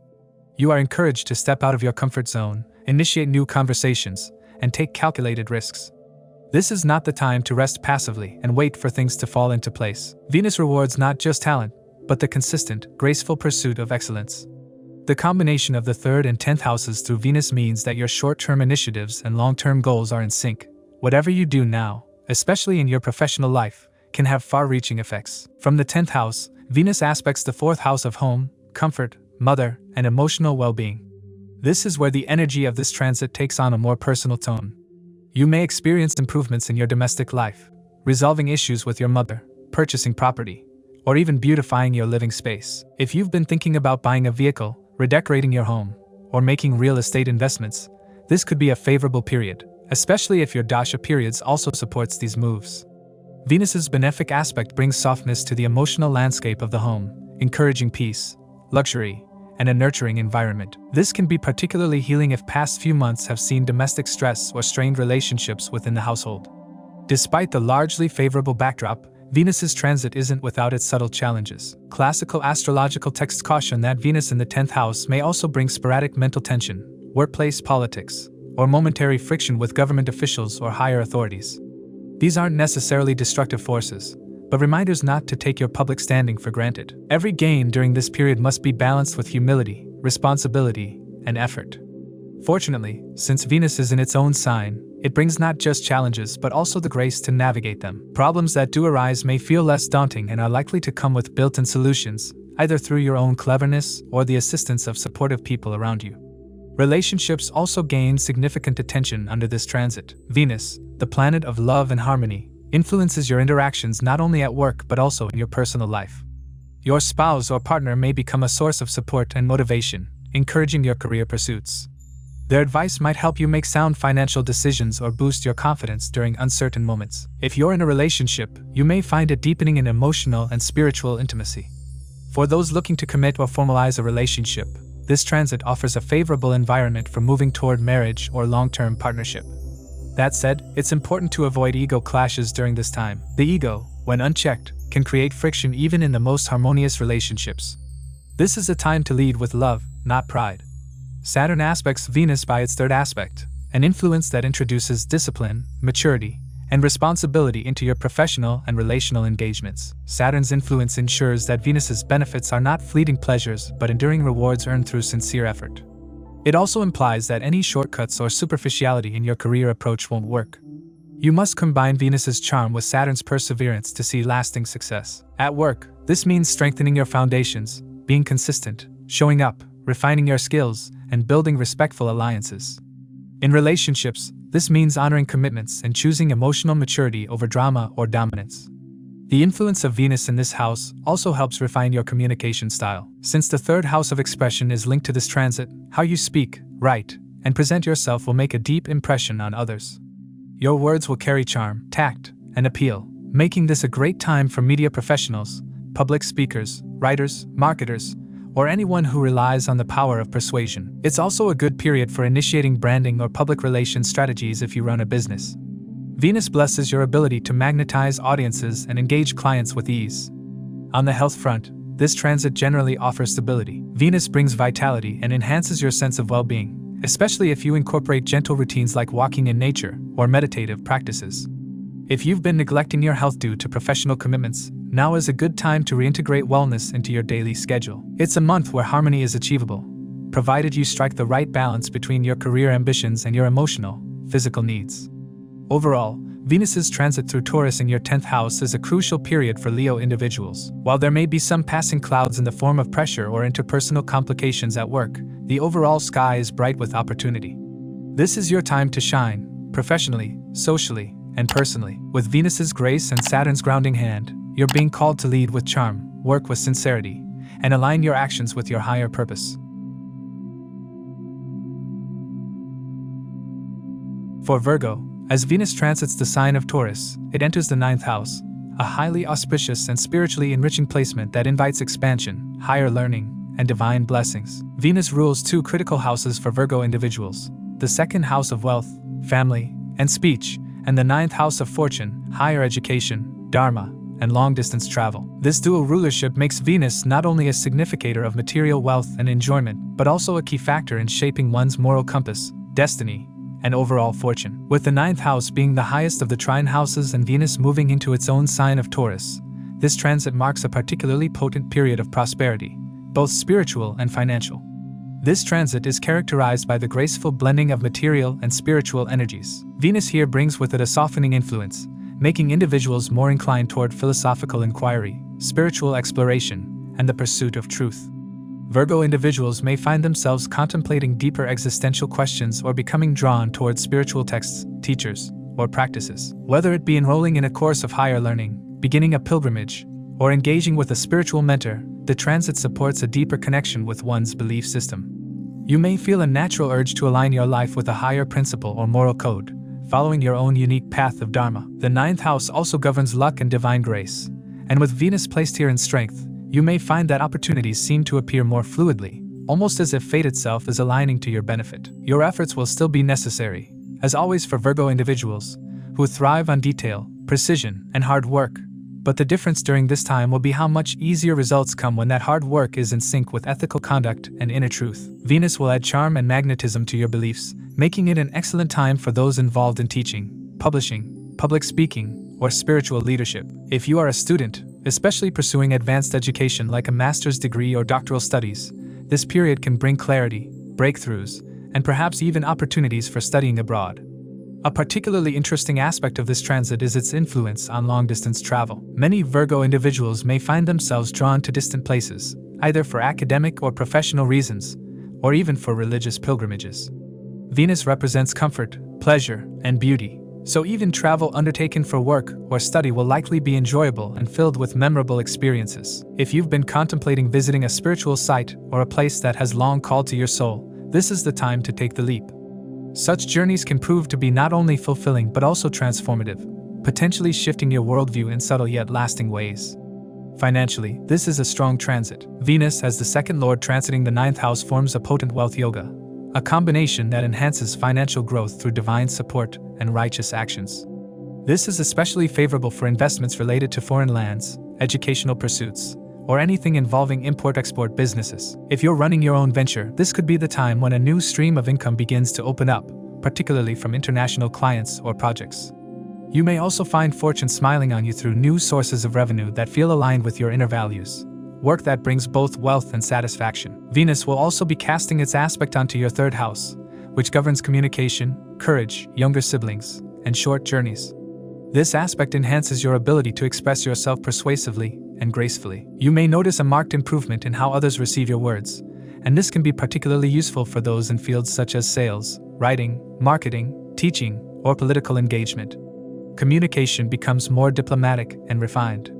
You are encouraged to step out of your comfort zone, initiate new conversations, and take calculated risks. This is not the time to rest passively and wait for things to fall into place. Venus rewards not just talent, but the consistent, graceful pursuit of excellence. The combination of the 3rd and 10th houses through Venus means that your short-term initiatives and long-term goals are in sync. Whatever you do now, especially in your professional life, can have far-reaching effects. From the 10th house, Venus aspects the 4th house of home, comfort, mother, and emotional well-being. This is where the energy of this transit takes on a more personal tone. You may experience improvements in your domestic life, resolving issues with your mother, purchasing property, or even beautifying your living space. If you've been thinking about buying a vehicle, redecorating your home, or making real estate investments, this could be a favorable period, especially if your dasha periods also supports these moves. Venus's benefic aspect brings softness to the emotional landscape of the home, encouraging peace, luxury, and a nurturing environment. This can be particularly healing if past few months have seen domestic stress or strained relationships within the household. Despite the largely favorable backdrop, Venus's transit isn't without its subtle challenges. Classical astrological texts caution that Venus in the 10th house may also bring sporadic mental tension, workplace politics, or momentary friction with government officials or higher authorities. These aren't necessarily destructive forces, but reminders not to take your public standing for granted. Every gain during this period must be balanced with humility, responsibility, and effort. Fortunately, since Venus is in its own sign, it brings not just challenges but also the grace to navigate them. Problems that do arise may feel less daunting and are likely to come with built-in solutions, either through your own cleverness or the assistance of supportive people around you. Relationships also gain significant attention under this transit. Venus, the planet of love and harmony, influences your interactions not only at work but also in your personal life. Your spouse or partner may become a source of support and motivation, encouraging your career pursuits. Their advice might help you make sound financial decisions or boost your confidence during uncertain moments. If you're in a relationship, you may find a deepening in emotional and spiritual intimacy. For those looking to commit or formalize a relationship, this transit offers a favorable environment for moving toward marriage or long-term partnership. That said, it's important to avoid ego clashes during this time. The ego, when unchecked, can create friction even in the most harmonious relationships. This is a time to lead with love, not pride. Saturn aspects Venus by its third aspect, an influence that introduces discipline, maturity, and responsibility into your professional and relational engagements. Saturn's influence ensures that Venus's benefits are not fleeting pleasures but enduring rewards earned through sincere effort. It also implies that any shortcuts or superficiality in your career approach won't work. You must combine Venus's charm with Saturn's perseverance to see lasting success. At work, this means strengthening your foundations, being consistent, showing up, refining your skills, and building respectful alliances. In relationships, this means honoring commitments and choosing emotional maturity over drama or dominance. The influence of Venus in this house also helps refine your communication style. Since the third house of expression is linked to this transit, how you speak, write, and present yourself will make a deep impression on others. Your words will carry charm, tact, and appeal, making this a great time for media professionals, public speakers, writers, marketers, or anyone who relies on the power of persuasion. It's also a good period for initiating branding or public relations strategies if you run a business. Venus blesses your ability to magnetize audiences and engage clients with ease. On the health front, this transit generally offers stability. Venus brings vitality and enhances your sense of well-being, especially if you incorporate gentle routines like walking in nature or meditative practices. If you've been neglecting your health due to professional commitments, now is a good time to reintegrate wellness into your daily schedule. It's a month where harmony is achievable, provided you strike the right balance between your career ambitions and your emotional, physical needs. Overall, Venus's transit through Taurus in your 10th house is a crucial period for Leo individuals. While there may be some passing clouds in the form of pressure or interpersonal complications at work, the overall sky is bright with opportunity. This is your time to shine, professionally, socially, and personally. With Venus's grace and Saturn's grounding hand, you're being called to lead with charm, work with sincerity, and align your actions with your higher purpose. For Virgo, as Venus transits the sign of Taurus, it enters the 9th house, a highly auspicious and spiritually enriching placement that invites expansion, higher learning, and divine blessings. Venus rules two critical houses for Virgo individuals: the 2nd house of wealth, family, and speech, and the 9th house of fortune, higher education, dharma, and long-distance travel. This dual rulership makes Venus not only a significator of material wealth and enjoyment, but also a key factor in shaping one's moral compass, destiny, and overall fortune. With the 9th house being the highest of the trine houses and Venus moving into its own sign of Taurus, this transit marks a particularly potent period of prosperity, both spiritual and financial. This transit is characterized by the graceful blending of material and spiritual energies. Venus here brings with it a softening influence, making individuals more inclined toward philosophical inquiry, spiritual exploration, and the pursuit of truth. Virgo individuals may find themselves contemplating deeper existential questions or becoming drawn towards spiritual texts, teachers, or practices. Whether it be enrolling in a course of higher learning, beginning a pilgrimage, or engaging with a spiritual mentor, the transit supports a deeper connection with one's belief system. You may feel a natural urge to align your life with a higher principle or moral code, following your own unique path of Dharma. The ninth house also governs luck and divine grace, and with Venus placed here in strength, you may find that opportunities seem to appear more fluidly, almost as if fate itself is aligning to your benefit. Your efforts will still be necessary, as always for Virgo individuals, who thrive on detail, precision, and hard work. But the difference during this time will be how much easier results come when that hard work is in sync with ethical conduct and inner truth. Venus will add charm and magnetism to your beliefs, making it an excellent time for those involved in teaching, publishing, public speaking, or spiritual leadership. If you are a student, especially pursuing advanced education like a master's degree or doctoral studies, this period can bring clarity, breakthroughs, and perhaps even opportunities for studying abroad. A particularly interesting aspect of this transit is its influence on long-distance travel. Many Virgo individuals may find themselves drawn to distant places, either for academic or professional reasons, or even for religious pilgrimages. Venus represents comfort, pleasure, and beauty, so even travel undertaken for work or study will likely be enjoyable and filled with memorable experiences. If you've been contemplating visiting a spiritual site or a place that has long called to your soul, this is the time to take the leap. Such journeys can prove to be not only fulfilling but also transformative, potentially shifting your worldview in subtle yet lasting ways. Financially, this is a strong transit. Venus, as the second lord transiting the ninth house, forms a potent wealth yoga, a combination that enhances financial growth through divine support and righteous actions. This is especially favorable for investments related to foreign lands, educational pursuits, or anything involving import-export businesses. If you're running your own venture, this could be the time when a new stream of income begins to open up, particularly from international clients or projects. You may also find fortune smiling on you through new sources of revenue that feel aligned with your inner values, work that brings both wealth and satisfaction. Venus will also be casting its aspect onto your third house, which governs communication, courage, younger siblings, and short journeys. This aspect enhances your ability to express yourself persuasively and gracefully. You may notice a marked improvement in how others receive your words, and this can be particularly useful for those in fields such as sales, writing, marketing, teaching, or political engagement. Communication becomes more diplomatic and refined.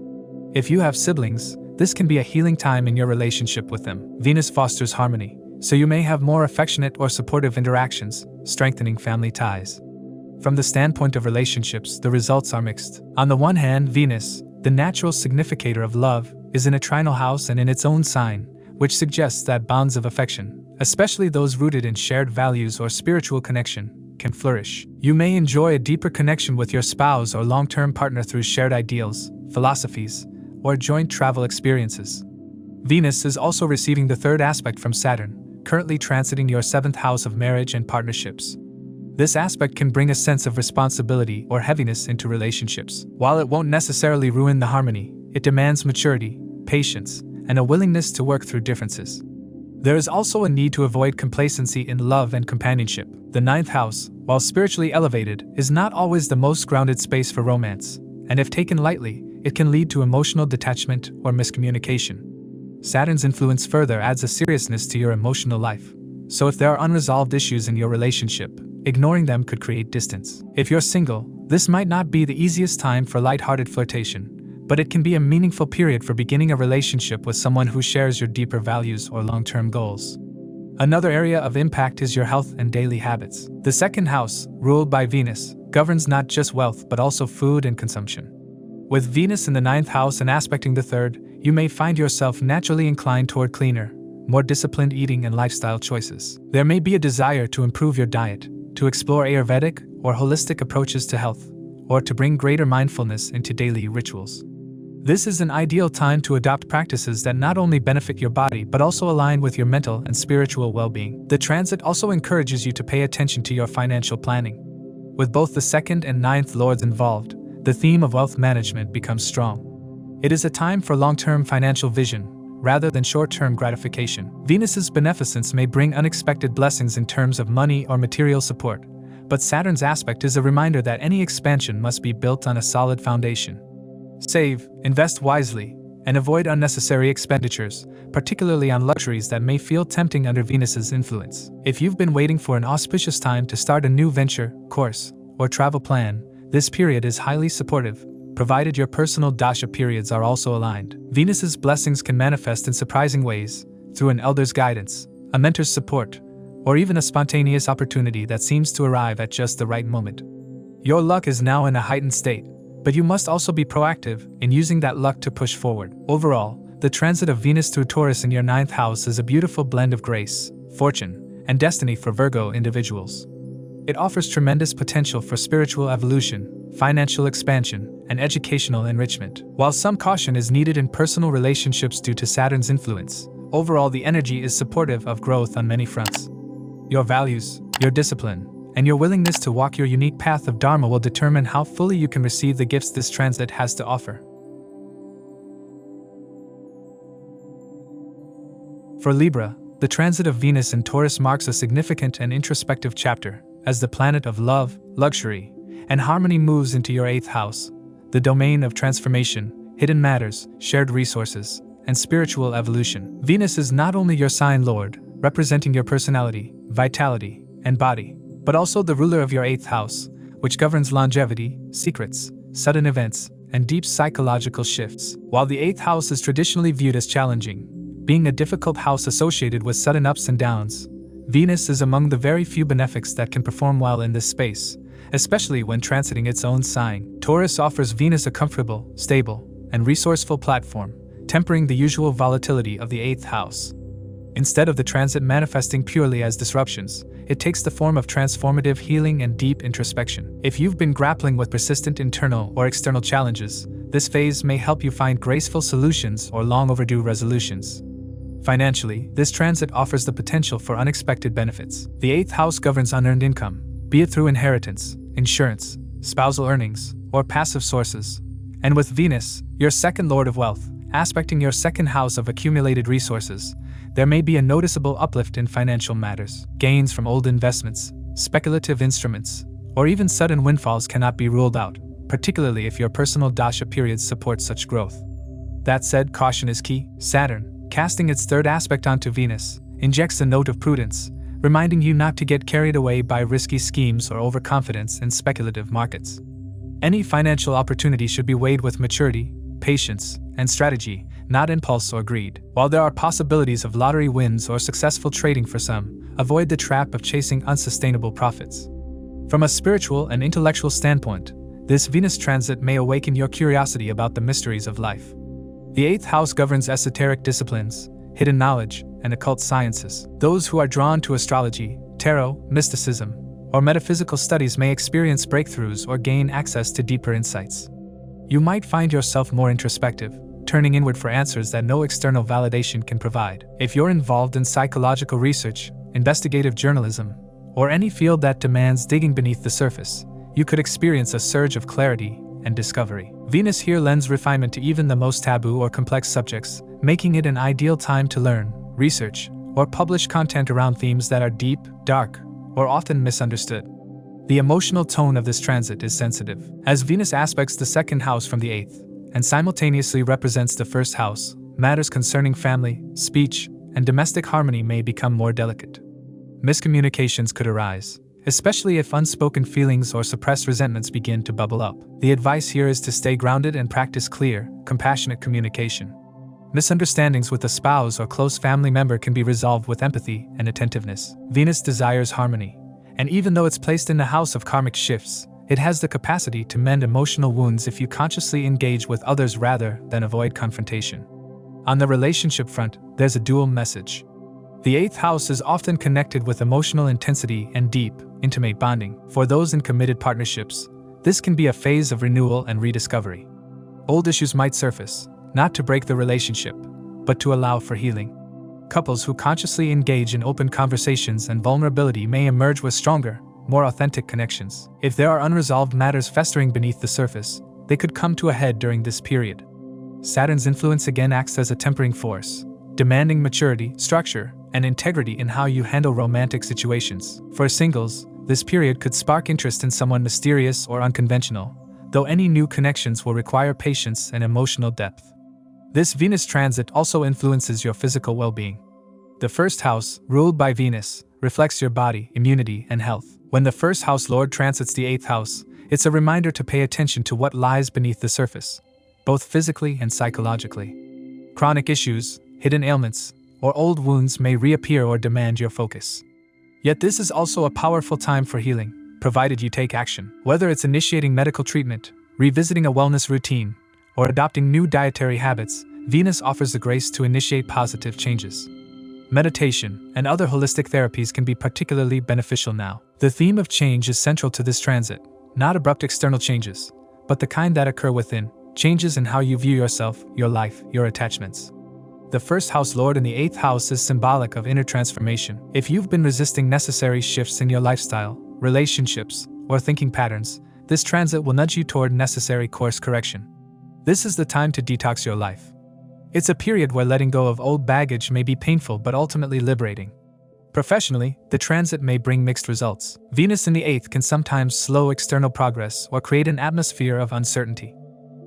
If you have siblings, this can be a healing time in your relationship with them. Venus fosters harmony, so you may have more affectionate or supportive interactions, strengthening family ties. From the standpoint of relationships, the results are mixed. On the one hand, Venus, the natural significator of love, is in a trinal house and in its own sign, which suggests that bonds of affection, especially those rooted in shared values or spiritual connection, can flourish. You may enjoy a deeper connection with your spouse or long-term partner through shared ideals, philosophies, or joint travel experiences. Venus is also receiving the third aspect from Saturn, currently transiting your seventh house of marriage and partnerships. This aspect can bring a sense of responsibility or heaviness into relationships. While it won't necessarily ruin the harmony, it demands maturity, patience, and a willingness to work through differences. There is also a need to avoid complacency in love and companionship. The ninth house, while spiritually elevated, is not always the most grounded space for romance, and if taken lightly, it can lead to emotional detachment or miscommunication. Saturn's influence further adds a seriousness to your emotional life, so if there are unresolved issues in your relationship, ignoring them could create distance. If you're single, this might not be the easiest time for lighthearted flirtation, but it can be a meaningful period for beginning a relationship with someone who shares your deeper values or long-term goals. Another area of impact is your health and daily habits. The second house, ruled by Venus, governs not just wealth but also food and consumption. With Venus in the ninth house and aspecting the third, you may find yourself naturally inclined toward cleaner, more disciplined eating and lifestyle choices. There may be a desire to improve your diet, to explore Ayurvedic or holistic approaches to health, or to bring greater mindfulness into daily rituals. This is an ideal time to adopt practices that not only benefit your body but also align with your mental and spiritual well-being. The transit also encourages you to pay attention to your financial planning. With both the second and ninth lords involved, the theme of wealth management becomes strong. It is a time for long-term financial vision, rather than short-term gratification. Venus's beneficence may bring unexpected blessings in terms of money or material support, but Saturn's aspect is a reminder that any expansion must be built on a solid foundation. Save, invest wisely, and avoid unnecessary expenditures, particularly on luxuries that may feel tempting under Venus's influence. If you've been waiting for an auspicious time to start a new venture, course, or travel plan, this period is highly supportive, provided your personal dasha periods are also aligned. Venus's blessings can manifest in surprising ways, through an elder's guidance, a mentor's support, or even a spontaneous opportunity that seems to arrive at just the right moment. Your luck is now in a heightened state, but you must also be proactive in using that luck to push forward. Overall, the transit of Venus through Taurus in your 9th house is a beautiful blend of grace, fortune, and destiny for Virgo individuals. It offers tremendous potential for spiritual evolution, financial expansion, and educational enrichment. While some caution is needed in personal relationships due to Saturn's influence, overall the energy is supportive of growth on many fronts. Your values, your discipline, and your willingness to walk your unique path of Dharma will determine how fully you can receive the gifts this transit has to offer. For Libra, the transit of Venus in Taurus marks a significant and introspective chapter, as the planet of love, luxury, and harmony moves into your 8th house, the domain of transformation, hidden matters, shared resources, and spiritual evolution. Venus is not only your sign lord, representing your personality, vitality, and body, but also the ruler of your 8th house, which governs longevity, secrets, sudden events, and deep psychological shifts. While the 8th house is traditionally viewed as challenging, being a difficult house associated with sudden ups and downs, Venus is among the very few benefics that can perform well in this space, especially when transiting its own sign. Taurus offers Venus a comfortable, stable, and resourceful platform, tempering the usual volatility of the 8th house. Instead of the transit manifesting purely as disruptions, it takes the form of transformative healing and deep introspection. If you've been grappling with persistent internal or external challenges, this phase may help you find graceful solutions or long overdue resolutions. Financially, this transit offers the potential for unexpected benefits. The 8th house governs unearned income, be it through inheritance, insurance, spousal earnings, or passive sources. And with Venus, your 2nd lord of wealth, aspecting your 2nd house of accumulated resources, there may be a noticeable uplift in financial matters. Gains from old investments, speculative instruments, or even sudden windfalls cannot be ruled out, particularly if your personal dasha periods support such growth. That said, caution is key. Saturn, casting its 3rd aspect onto Venus, injects a note of prudence, reminding you not to get carried away by risky schemes or overconfidence in speculative markets. Any financial opportunity should be weighed with maturity, patience, and strategy, not impulse or greed. While there are possibilities of lottery wins or successful trading for some, avoid the trap of chasing unsustainable profits. From a spiritual and intellectual standpoint, this Venus transit may awaken your curiosity about the mysteries of life. The 8th house governs esoteric disciplines, hidden knowledge, and occult sciences. Those who are drawn to astrology, tarot, mysticism, or metaphysical studies may experience breakthroughs or gain access to deeper insights. You might find yourself more introspective, turning inward for answers that no external validation can provide. If you're involved in psychological research, investigative journalism, or any field that demands digging beneath the surface, you could experience a surge of clarity and discovery. Venus here lends refinement to even the most taboo or complex subjects, making it an ideal time to learn, research, or publish content around themes that are deep, dark, or often misunderstood. The emotional tone of this transit is sensitive, as Venus aspects the 2nd house from the 8th, and simultaneously represents the 1st house. Matters concerning family, speech, and domestic harmony may become more delicate. Miscommunications could arise, especially if unspoken feelings or suppressed resentments begin to bubble up. The advice here is to stay grounded and practice clear, compassionate communication. Misunderstandings with a spouse or close family member can be resolved with empathy and attentiveness. Venus desires harmony, and even though it's placed in the house of karmic shifts, it has the capacity to mend emotional wounds if you consciously engage with others rather than avoid confrontation. On the relationship front, there's a dual message. The 8th house is often connected with emotional intensity and deep, intimate bonding. For those in committed partnerships, this can be a phase of renewal and rediscovery. Old issues might surface, not to break the relationship, but to allow for healing. Couples who consciously engage in open conversations and vulnerability may emerge with stronger, more authentic connections. If there are unresolved matters festering beneath the surface, they could come to a head during this period. Saturn's influence again acts as a tempering force, demanding maturity, structure, and integrity in how you handle romantic situations. For singles, this period could spark interest in someone mysterious or unconventional, though any new connections will require patience and emotional depth. This Venus transit also influences your physical well-being. The first house, ruled by Venus, reflects your body, immunity, and health. When the first house lord transits the 8th house, it's a reminder to pay attention to what lies beneath the surface, both physically and psychologically. Chronic issues, hidden ailments, or old wounds may reappear or demand your focus. Yet this is also a powerful time for healing, provided you take action. Whether it's initiating medical treatment, revisiting a wellness routine, or adopting new dietary habits, Venus offers the grace to initiate positive changes. Meditation and other holistic therapies can be particularly beneficial now. The theme of change is central to this transit, not abrupt external changes, but the kind that occur within, changes in how you view yourself, your life, your attachments. The first house lord in the 8th house is symbolic of inner transformation. If you've been resisting necessary shifts in your lifestyle, relationships, or thinking patterns, this transit will nudge you toward necessary course correction. This is the time to detox your life. It's a period where letting go of old baggage may be painful but ultimately liberating. Professionally, the transit may bring mixed results. Venus in the 8th can sometimes slow external progress or create an atmosphere of uncertainty.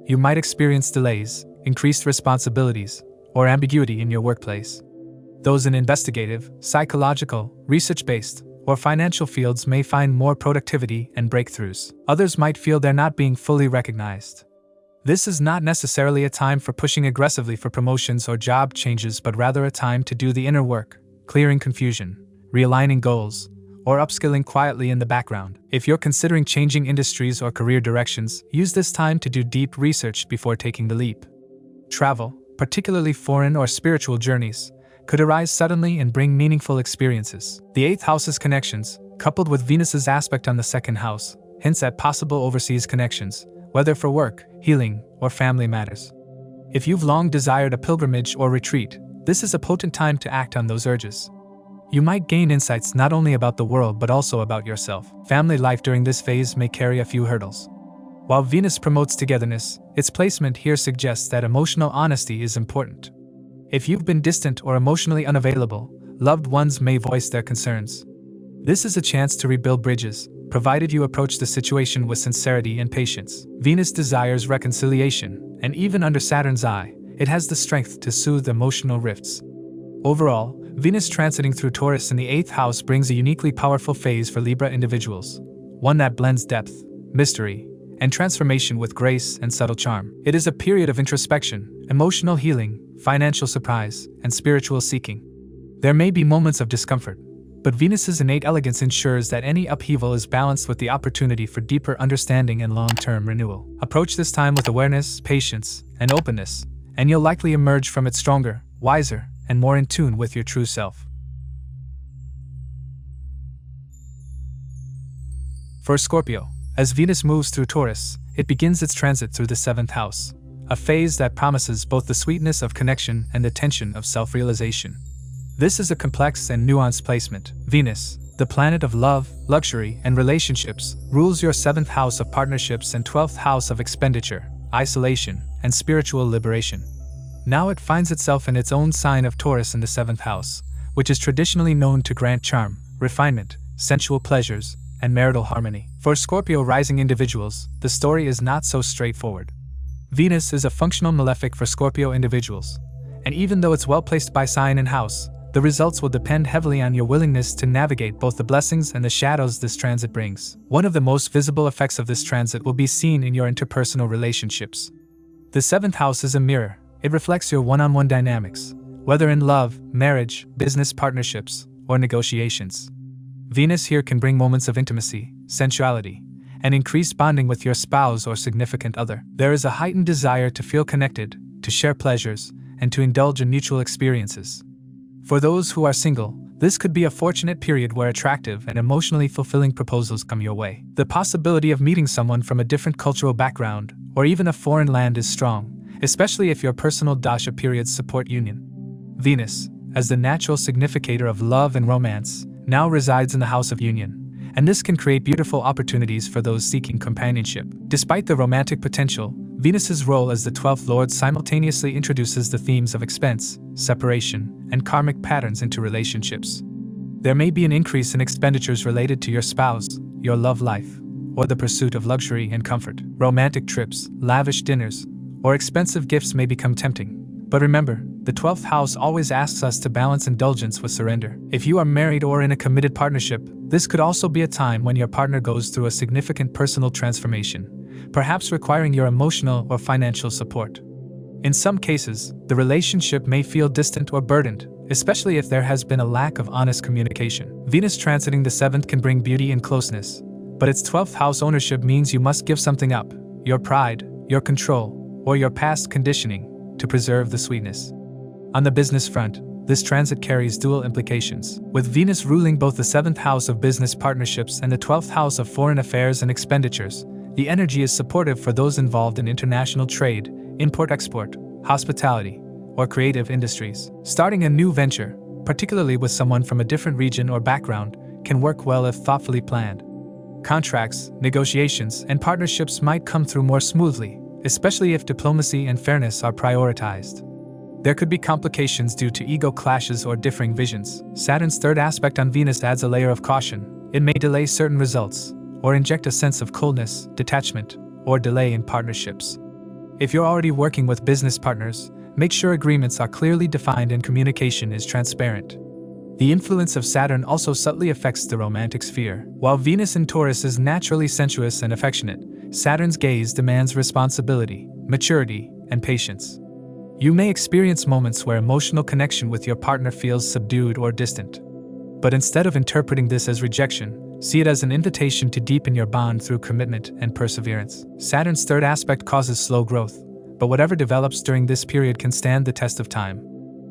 You might experience delays, increased responsibilities, or ambiguity in your workplace. Those in investigative, psychological, research-based, or financial fields may find more productivity and breakthroughs. Others might feel they're not being fully recognized. This is not necessarily a time for pushing aggressively for promotions or job changes, but rather a time to do the inner work, clearing confusion, realigning goals, or upskilling quietly in the background. If you're considering changing industries or career directions, use this time to do deep research before taking the leap. Travel, particularly foreign or spiritual journeys, could arise suddenly and bring meaningful experiences. The 8th house's connections, coupled with Venus's aspect on the 2nd house, hints at possible overseas connections, whether for work, healing, or family matters. If you've long desired a pilgrimage or retreat, this is a potent time to act on those urges. You might gain insights not only about the world but also about yourself. Family life during this phase may carry a few hurdles. While Venus promotes togetherness, its placement here suggests that emotional honesty is important. If you've been distant or emotionally unavailable, loved ones may voice their concerns. This is a chance to rebuild bridges, provided you approach the situation with sincerity and patience. Venus desires reconciliation, and even under Saturn's eye, it has the strength to soothe emotional rifts. Overall, Venus transiting through Taurus in the 8th house brings a uniquely powerful phase for Libra individuals, one that blends depth, mystery, and transformation with grace and subtle charm. It is a period of introspection, emotional healing, financial surprise, and spiritual seeking. There may be moments of discomfort, but Venus's innate elegance ensures that any upheaval is balanced with the opportunity for deeper understanding and long-term renewal. Approach this time with awareness, patience, and openness, and you'll likely emerge from it stronger, wiser, and more in tune with your true self. For Scorpio, as Venus moves through Taurus, it begins its transit through the 7th house, a phase that promises both the sweetness of connection and the tension of self-realization. This is a complex and nuanced placement. Venus, the planet of love, luxury, and relationships, rules your 7th house of partnerships and 12th house of expenditure, isolation, and spiritual liberation. Now it finds itself in its own sign of Taurus in the 7th house, which is traditionally known to grant charm, refinement, sensual pleasures, and marital harmony. For Scorpio rising individuals, the story is not so straightforward. Venus is a functional malefic for Scorpio individuals, and even though it's well placed by sign and house, the results will depend heavily on your willingness to navigate both the blessings and the shadows this transit brings. One of the most visible effects of this transit will be seen in your interpersonal relationships. The 7th house is a mirror. It reflects your one-on-one dynamics, whether in love, marriage, business partnerships, or negotiations. Venus here can bring moments of intimacy, sensuality, and increased bonding with your spouse or significant other. There is a heightened desire to feel connected, to share pleasures, and to indulge in mutual experiences. For those who are single, this could be a fortunate period where attractive and emotionally fulfilling proposals come your way. The possibility of meeting someone from a different cultural background, or even a foreign land is strong, especially if your personal dasha periods support union. Venus, as the natural significator of love and romance, now resides in the house of union, and this can create beautiful opportunities for those seeking companionship. Despite the romantic potential, Venus's role as the 12th lord simultaneously introduces the themes of expense, separation, and karmic patterns into relationships. There may be an increase in expenditures related to your spouse, your love life, or the pursuit of luxury and comfort. Romantic trips, lavish dinners, or expensive gifts may become tempting, But remember, the 12th house always asks us to balance indulgence with surrender. If you are married or in a committed partnership, this could also be a time when your partner goes through a significant personal transformation, perhaps requiring your emotional or financial support. In some cases, the relationship may feel distant or burdened, especially if there has been a lack of honest communication. Venus transiting the 7th can bring beauty and closeness, but its 12th house ownership means you must give something up, your pride, your control, or your past conditioning, to preserve the sweetness. On the business front, this transit carries dual implications. With Venus ruling both the 7th house of business partnerships and the 12th house of foreign affairs and expenditures, the energy is supportive for those involved in international trade, import-export, hospitality, or creative industries. Starting a new venture, particularly with someone from a different region or background, can work well if thoughtfully planned. Contracts, negotiations, and partnerships might come through more smoothly, especially if diplomacy and fairness are prioritized. There could be complications due to ego clashes or differing visions. Saturn's 3rd aspect on Venus adds a layer of caution. It may delay certain results, or inject a sense of coldness, detachment, or delay in partnerships. If you're already working with business partners, make sure agreements are clearly defined and communication is transparent. The influence of Saturn also subtly affects the romantic sphere. While Venus in Taurus is naturally sensuous and affectionate, Saturn's gaze demands responsibility, maturity, and patience. You may experience moments where emotional connection with your partner feels subdued or distant. But instead of interpreting this as rejection, see it as an invitation to deepen your bond through commitment and perseverance. Saturn's 3rd aspect causes slow growth, but whatever develops during this period can stand the test of time.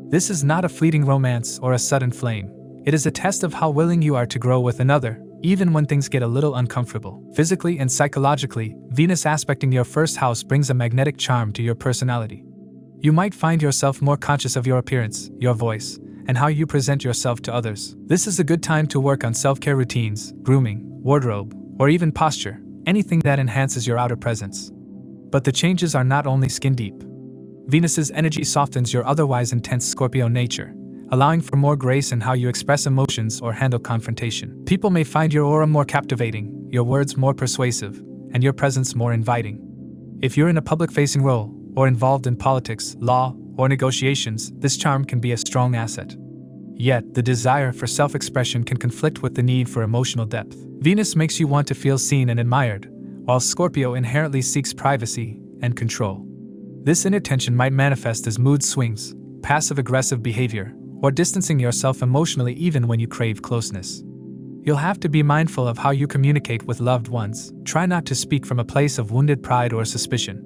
This is not a fleeting romance or a sudden flame. It is a test of how willing you are to grow with another, even when things get a little uncomfortable. Physically and psychologically, Venus aspecting your 1st house brings a magnetic charm to your personality. You might find yourself more conscious of your appearance, your voice, and how you present yourself to others. This is a good time to work on self-care routines, grooming, wardrobe, or even posture, anything that enhances your outer presence. But the changes are not only skin deep. Venus's energy softens your otherwise intense Scorpio nature, allowing for more grace in how you express emotions or handle confrontation. People may find your aura more captivating, your words more persuasive, and your presence more inviting. If you're in a public-facing role, or involved in politics, law, or negotiations, this charm can be a strong asset. Yet, the desire for self-expression can conflict with the need for emotional depth. Venus makes you want to feel seen and admired, while Scorpio inherently seeks privacy and control. This inner tension might manifest as mood swings, passive-aggressive behavior, or distancing yourself emotionally even when you crave closeness. You'll have to be mindful of how you communicate with loved ones. Try not to speak from a place of wounded pride or suspicion.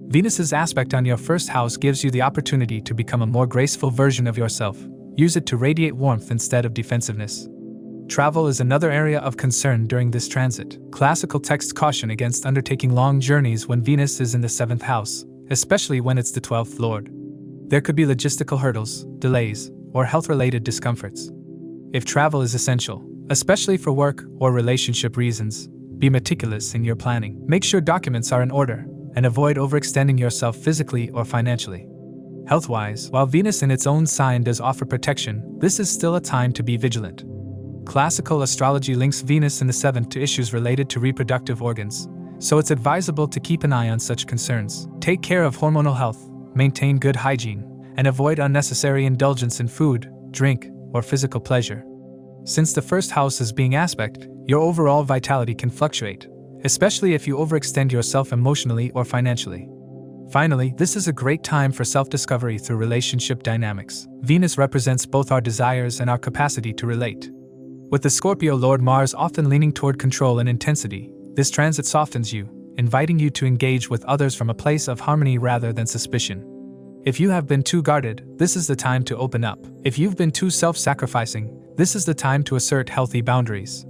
Venus's aspect on your 1st house gives you the opportunity to become a more graceful version of yourself. Use it to radiate warmth instead of defensiveness. Travel is another area of concern during this transit. Classical texts caution against undertaking long journeys when Venus is in the 7th house, especially when it's the 12th lord. There could be logistical hurdles, delays, or health-related discomforts. If travel is essential, especially for work or relationship reasons, be meticulous in your planning. Make sure documents are in order, and avoid overextending yourself physically or financially. Health-wise, while Venus in its own sign does offer protection, this is still a time to be vigilant. Classical astrology links Venus in the 7th to issues related to reproductive organs, so it's advisable to keep an eye on such concerns. Take care of hormonal health, maintain good hygiene, and avoid unnecessary indulgence in food, drink, or physical pleasure. Since the 1st house is being aspect, your overall vitality can fluctuate, especially if you overextend yourself emotionally or financially. Finally, this is a great time for self-discovery through relationship dynamics. Venus represents both our desires and our capacity to relate. With the Scorpio Lord Mars often leaning toward control and intensity, this transit softens you, inviting you to engage with others from a place of harmony rather than suspicion. If you have been too guarded, this is the time to open up. If you've been too self-sacrificing, this is the time to assert healthy boundaries.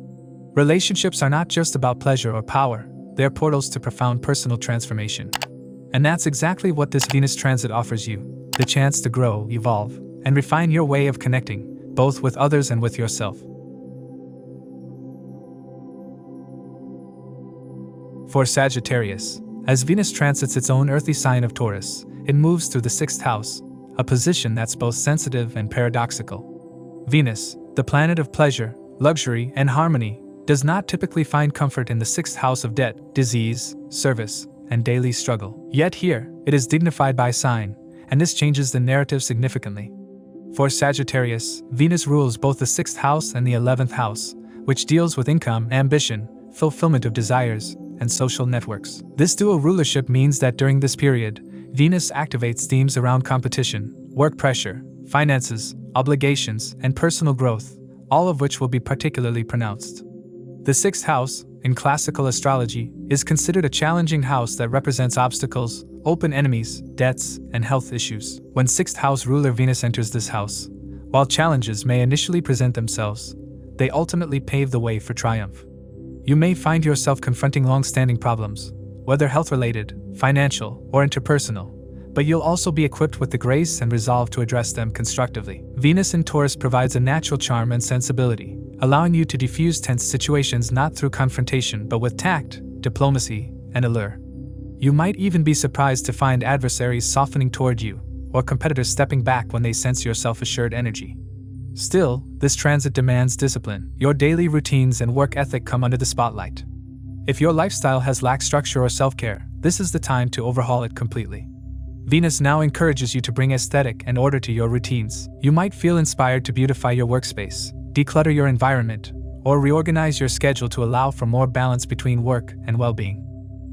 Relationships are not just about pleasure or power, they're portals to profound personal transformation. And that's exactly what this Venus transit offers you, the chance to grow, evolve, and refine your way of connecting, both with others and with yourself. For Sagittarius, as Venus transits its own earthy sign of Taurus, it moves through the 6th house, a position that's both sensitive and paradoxical. Venus, the planet of pleasure, luxury, and harmony, does not typically find comfort in the 6th house of debt, disease, service, and daily struggle. Yet here, it is dignified by sign, and this changes the narrative significantly. For Sagittarius, Venus rules both the 6th house and the 11th house, which deals with income, ambition, fulfillment of desires, and social networks. This dual rulership means that during this period, Venus activates themes around competition, work pressure, finances, obligations, and personal growth, all of which will be particularly pronounced. The 6th house, in classical astrology, is considered a challenging house that represents obstacles, open enemies, debts, and health issues. When 6th house ruler Venus enters this house, while challenges may initially present themselves, they ultimately pave the way for triumph. You may find yourself confronting long-standing problems, whether health-related, financial, or interpersonal, but you'll also be equipped with the grace and resolve to address them constructively. Venus in Taurus provides a natural charm and sensibility, allowing you to diffuse tense situations not through confrontation but with tact, diplomacy, and allure. You might even be surprised to find adversaries softening toward you, or competitors stepping back when they sense your self-assured energy. Still, this transit demands discipline. Your daily routines and work ethic come under the spotlight. If your lifestyle has lacked structure or self-care, this is the time to overhaul it completely. Venus now encourages you to bring aesthetic and order to your routines. You might feel inspired to beautify your workspace, declutter your environment, or reorganize your schedule to allow for more balance between work and well-being.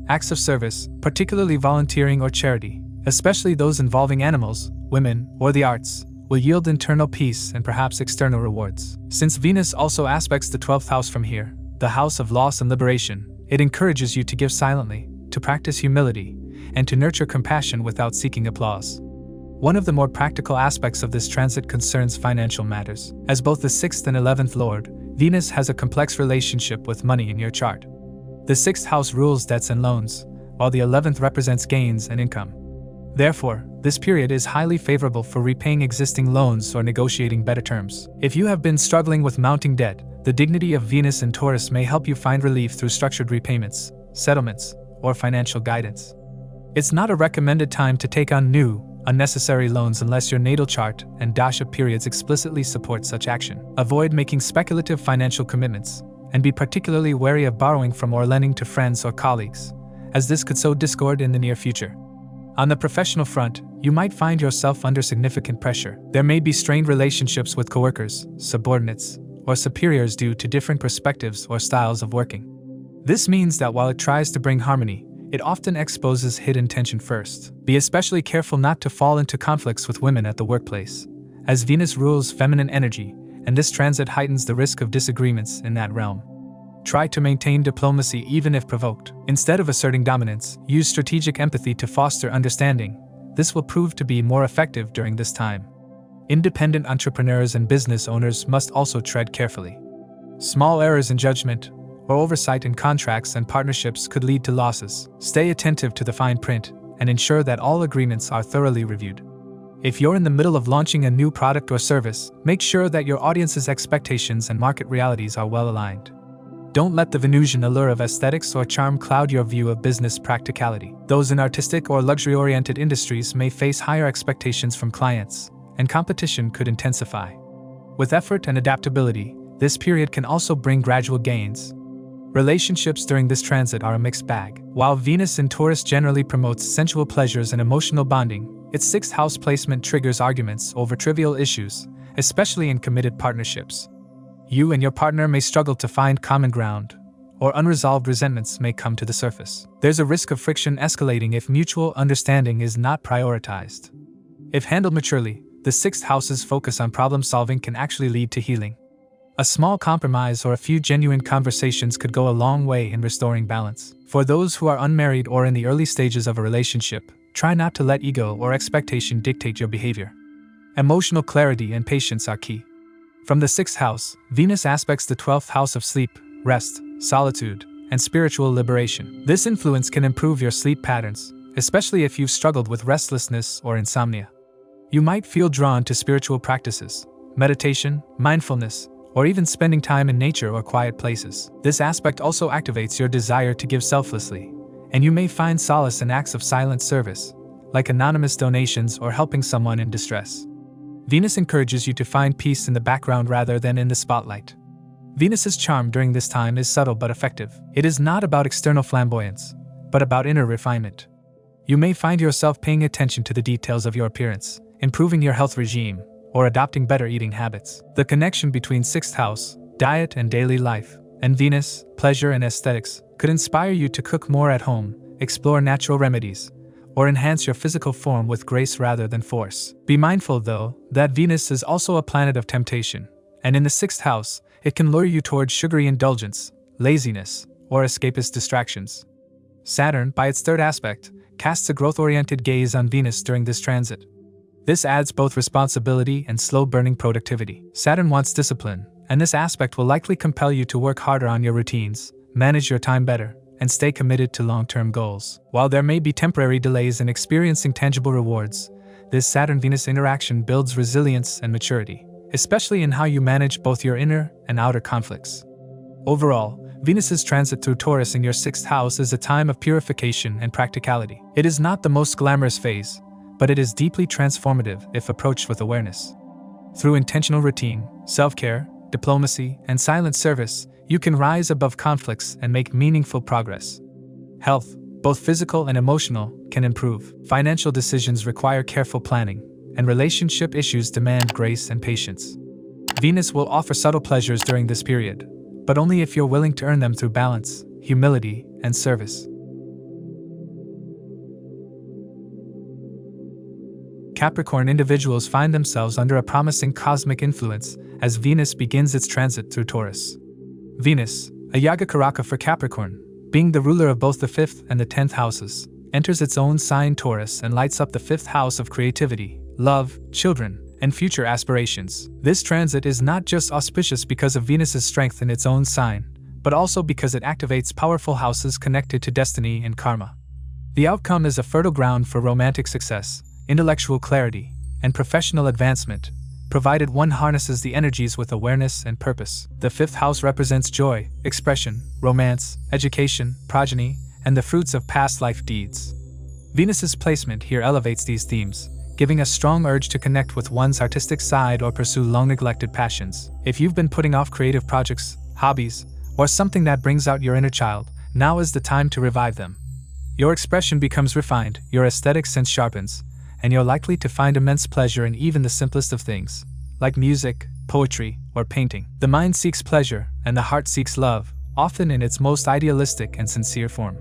Acts of service, particularly volunteering or charity, especially those involving animals, women, or the arts, will yield internal peace and perhaps external rewards. Since Venus also aspects the 12th house from here, the house of loss and liberation, it encourages you to give silently, to practice humility, and to nurture compassion without seeking applause. One of the more practical aspects of this transit concerns financial matters. As both the 6th and 11th lord, Venus has a complex relationship with money in your chart. The 6th house rules debts and loans, while the 11th represents gains and income. Therefore, this period is highly favorable for repaying existing loans or negotiating better terms. If you have been struggling with mounting debt, the dignity of Venus in Taurus may help you find relief through structured repayments, settlements, or financial guidance. It's not a recommended time to take on new, unnecessary loans unless your natal chart and dasha periods explicitly support such action. Avoid making speculative financial commitments, and be particularly wary of borrowing from or lending to friends or colleagues, as this could sow discord in the near future. On the professional front, you might find yourself under significant pressure. There may be strained relationships with coworkers, subordinates, or superiors due to different perspectives or styles of working. This means that while it tries to bring harmony, it often exposes hidden tension first. Be especially careful not to fall into conflicts with women at the workplace, as Venus rules feminine energy, and this transit heightens the risk of disagreements in that realm. Try to maintain diplomacy even if provoked. Instead of asserting dominance, use strategic empathy to foster understanding. This will prove to be more effective during this time. Independent entrepreneurs and business owners must also tread carefully. Small errors in judgment or oversight in contracts and partnerships could lead to losses. Stay attentive to the fine print and ensure that all agreements are thoroughly reviewed. If you're in the middle of launching a new product or service, make sure that your audience's expectations and market realities are well aligned. Don't let the Venusian allure of aesthetics or charm cloud your view of business practicality. Those in artistic or luxury-oriented industries may face higher expectations from clients, and competition could intensify. With effort and adaptability, this period can also bring gradual gains. Relationships during this transit are a mixed bag. While Venus in Taurus generally promotes sensual pleasures and emotional bonding, its 6th house placement triggers arguments over trivial issues, especially in committed partnerships. You and your partner may struggle to find common ground, or unresolved resentments may come to the surface. There's a risk of friction escalating if mutual understanding is not prioritized. If handled maturely, the 6th house's focus on problem solving can actually lead to healing. A small compromise or a few genuine conversations could go a long way in restoring balance. For those who are unmarried or in the early stages of a relationship, try not to let ego or expectation dictate your behavior. Emotional clarity and patience are key. From the 6th house, Venus aspects the 12th house of sleep, rest, solitude, and spiritual liberation. This influence can improve your sleep patterns, especially if you've struggled with restlessness or insomnia. You might feel drawn to spiritual practices, meditation, mindfulness, or even spending time in nature or quiet places. This aspect also activates your desire to give selflessly, and you may find solace in acts of silent service, like anonymous donations or helping someone in distress. Venus encourages you to find peace in the background rather than in the spotlight. Venus's charm during this time is subtle but effective. It is not about external flamboyance, but about inner refinement. You may find yourself paying attention to the details of your appearance, improving your health regime, or adopting better eating habits. The connection between 6th house, diet and daily life, and Venus, pleasure and aesthetics, could inspire you to cook more at home, explore natural remedies, or enhance your physical form with grace rather than force. Be mindful, though, that Venus is also a planet of temptation, and in the 6th house, it can lure you towards sugary indulgence, laziness, or escapist distractions. Saturn, by its 3rd aspect, casts a growth-oriented gaze on Venus during this transit. This adds both responsibility and slow-burning productivity. Saturn wants discipline, and this aspect will likely compel you to work harder on your routines, manage your time better, and stay committed to long-term goals. While there may be temporary delays in experiencing tangible rewards, this Saturn-Venus interaction builds resilience and maturity, especially in how you manage both your inner and outer conflicts. Overall, Venus's transit through Taurus in your 6th house is a time of purification and practicality. It is not the most glamorous phase, but it is deeply transformative if approached with awareness. Through intentional routine, self-care, diplomacy, and silent service, you can rise above conflicts and make meaningful progress. Health, both physical and emotional, can improve. Financial decisions require careful planning, and relationship issues demand grace and patience. Venus will offer subtle pleasures during this period, but only if you're willing to earn them through balance, humility, and service. Capricorn individuals find themselves under a promising cosmic influence as Venus begins its transit through Taurus. Venus, a Yogacaraka for Capricorn, being the ruler of both the 5th and the 10th houses, enters its own sign Taurus and lights up the 5th house of creativity, love, children, and future aspirations. This transit is not just auspicious because of Venus's strength in its own sign, but also because it activates powerful houses connected to destiny and karma. The outcome is a fertile ground for romantic success, intellectual clarity, and professional advancement, provided one harnesses the energies with awareness and purpose. The 5th house represents joy, expression, romance, education, progeny, and the fruits of past life deeds. Venus's placement here elevates these themes, giving a strong urge to connect with one's artistic side or pursue long-neglected passions. If you've been putting off creative projects, hobbies, or something that brings out your inner child, now is the time to revive them. Your expression becomes refined, your aesthetic sense sharpens, and you're likely to find immense pleasure in even the simplest of things, like music, poetry, or painting. The mind seeks pleasure, and the heart seeks love, often in its most idealistic and sincere form.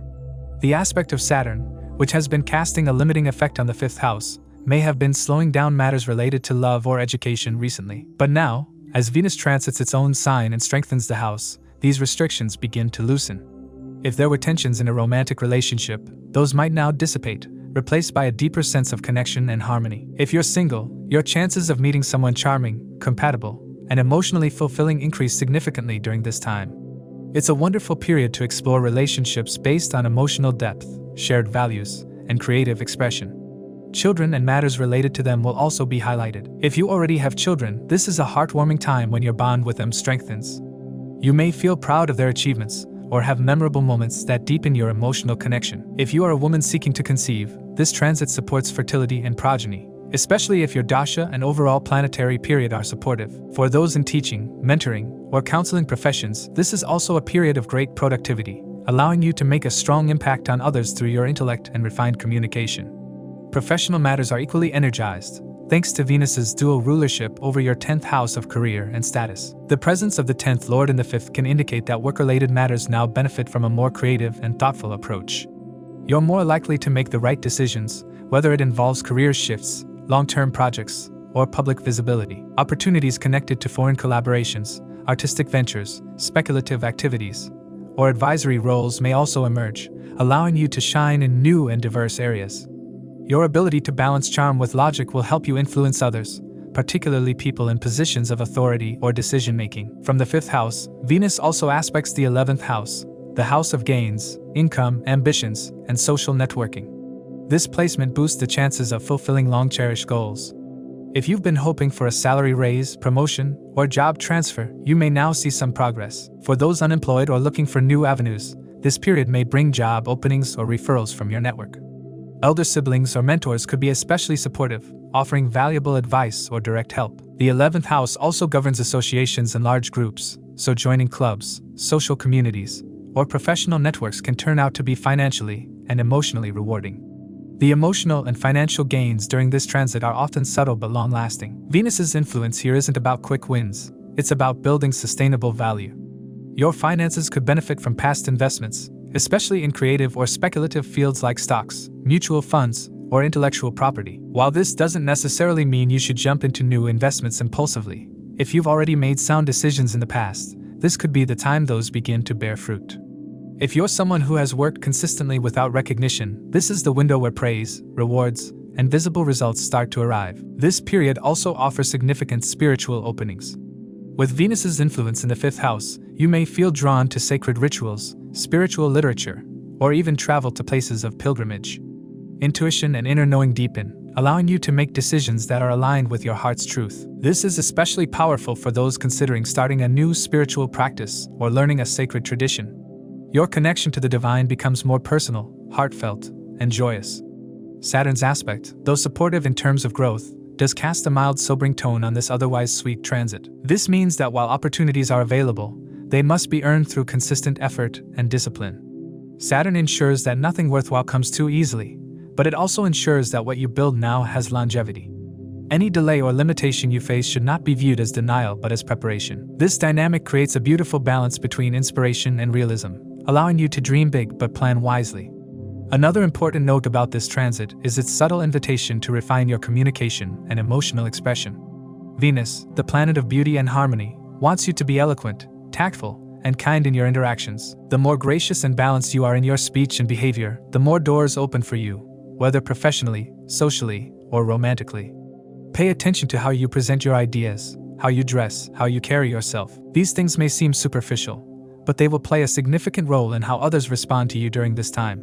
The aspect of Saturn, which has been casting a limiting effect on the 5th house, may have been slowing down matters related to love or education recently. But now, as Venus transits its own sign and strengthens the house, these restrictions begin to loosen. If there were tensions in a romantic relationship, those might now dissipate, replaced by a deeper sense of connection and harmony. If you're single, your chances of meeting someone charming, compatible, and emotionally fulfilling increase significantly during this time. It's a wonderful period to explore relationships based on emotional depth, shared values, and creative expression. Children and matters related to them will also be highlighted. If you already have children, this is a heartwarming time when your bond with them strengthens. You may feel proud of their achievements, or have memorable moments that deepen your emotional connection. If you are a woman seeking to conceive, this transit supports fertility and progeny, especially if your dasha and overall planetary period are supportive. For those in teaching, mentoring, or counseling professions, this is also a period of great productivity, allowing you to make a strong impact on others through your intellect and refined communication. Professional matters are equally energized, thanks to Venus's dual rulership over your 10th house of career and status. The presence of the 10th Lord in the 5th can indicate that work-related matters now benefit from a more creative and thoughtful approach. You're more likely to make the right decisions, whether it involves career shifts, long-term projects, or public visibility. Opportunities connected to foreign collaborations, artistic ventures, speculative activities, or advisory roles may also emerge, allowing you to shine in new and diverse areas. Your ability to balance charm with logic will help you influence others, particularly people in positions of authority or decision-making. From the 5th house, Venus also aspects the 11th house, the house of gains, income, ambitions, and social networking. This placement boosts the chances of fulfilling long-cherished goals. If you've been hoping for a salary raise, promotion, or job transfer, you may now see some progress. For those unemployed or looking for new avenues, this period may bring job openings or referrals from your network. Elder siblings or mentors could be especially supportive, offering valuable advice or direct help. The 11th house also governs associations and large groups, so joining clubs, social communities, or professional networks can turn out to be financially and emotionally rewarding. The emotional and financial gains during this transit are often subtle but long-lasting. Venus's influence here isn't about quick wins, it's about building sustainable value. Your finances could benefit from past investments, especially in creative or speculative fields like stocks, mutual funds, or intellectual property. While this doesn't necessarily mean you should jump into new investments impulsively, if you've already made sound decisions in the past, this could be the time those begin to bear fruit. If you're someone who has worked consistently without recognition, this is the window where praise, rewards, and visible results start to arrive. This period also offers significant spiritual openings. With Venus's influence in the 5th house, you may feel drawn to sacred rituals, spiritual literature, or even travel to places of pilgrimage. Intuition and inner knowing deepen, allowing you to make decisions that are aligned with your heart's truth. This is especially powerful for those considering starting a new spiritual practice or learning a sacred tradition. Your connection to the divine becomes more personal, heartfelt, and joyous. Saturn's aspect, though supportive in terms of growth, does cast a mild sobering tone on this otherwise sweet transit. This means that while opportunities are available, they must be earned through consistent effort and discipline. Saturn ensures that nothing worthwhile comes too easily, but it also ensures that what you build now has longevity. Any delay or limitation you face should not be viewed as denial but as preparation. This dynamic creates a beautiful balance between inspiration and realism, allowing you to dream big but plan wisely. Another important note about this transit is its subtle invitation to refine your communication and emotional expression. Venus, the planet of beauty and harmony, wants you to be eloquent, tactful, and kind in your interactions. The more gracious and balanced you are in your speech and behavior, the more doors open for you, whether professionally, socially, or romantically. Pay attention to how you present your ideas, how you dress, how you carry yourself. These things may seem superficial, but they will play a significant role in how others respond to you during this time.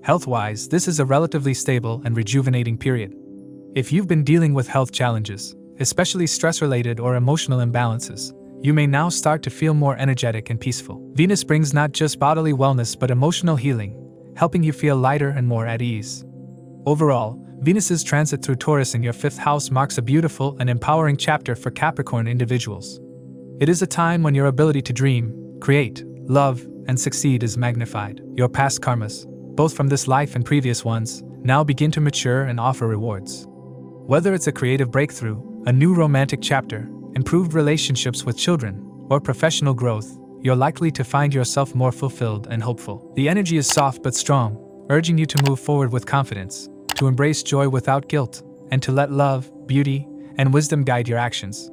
Health-wise, this is a relatively stable and rejuvenating period. If you've been dealing with health challenges, especially stress-related or emotional imbalances, you may now start to feel more energetic and peaceful. Venus brings not just bodily wellness but emotional healing, helping you feel lighter and more at ease. Overall, Venus's transit through Taurus in your 5th house marks a beautiful and empowering chapter for Capricorn individuals. It is a time when your ability to dream, create, love, and succeed is magnified. Your past karmas, both from this life and previous ones, now begin to mature and offer rewards. Whether it's a creative breakthrough, a new romantic chapter, improved relationships with children, or professional growth, you're likely to find yourself more fulfilled and hopeful. The energy is soft but strong, urging you to move forward with confidence, to embrace joy without guilt, and to let love, beauty, and wisdom guide your actions.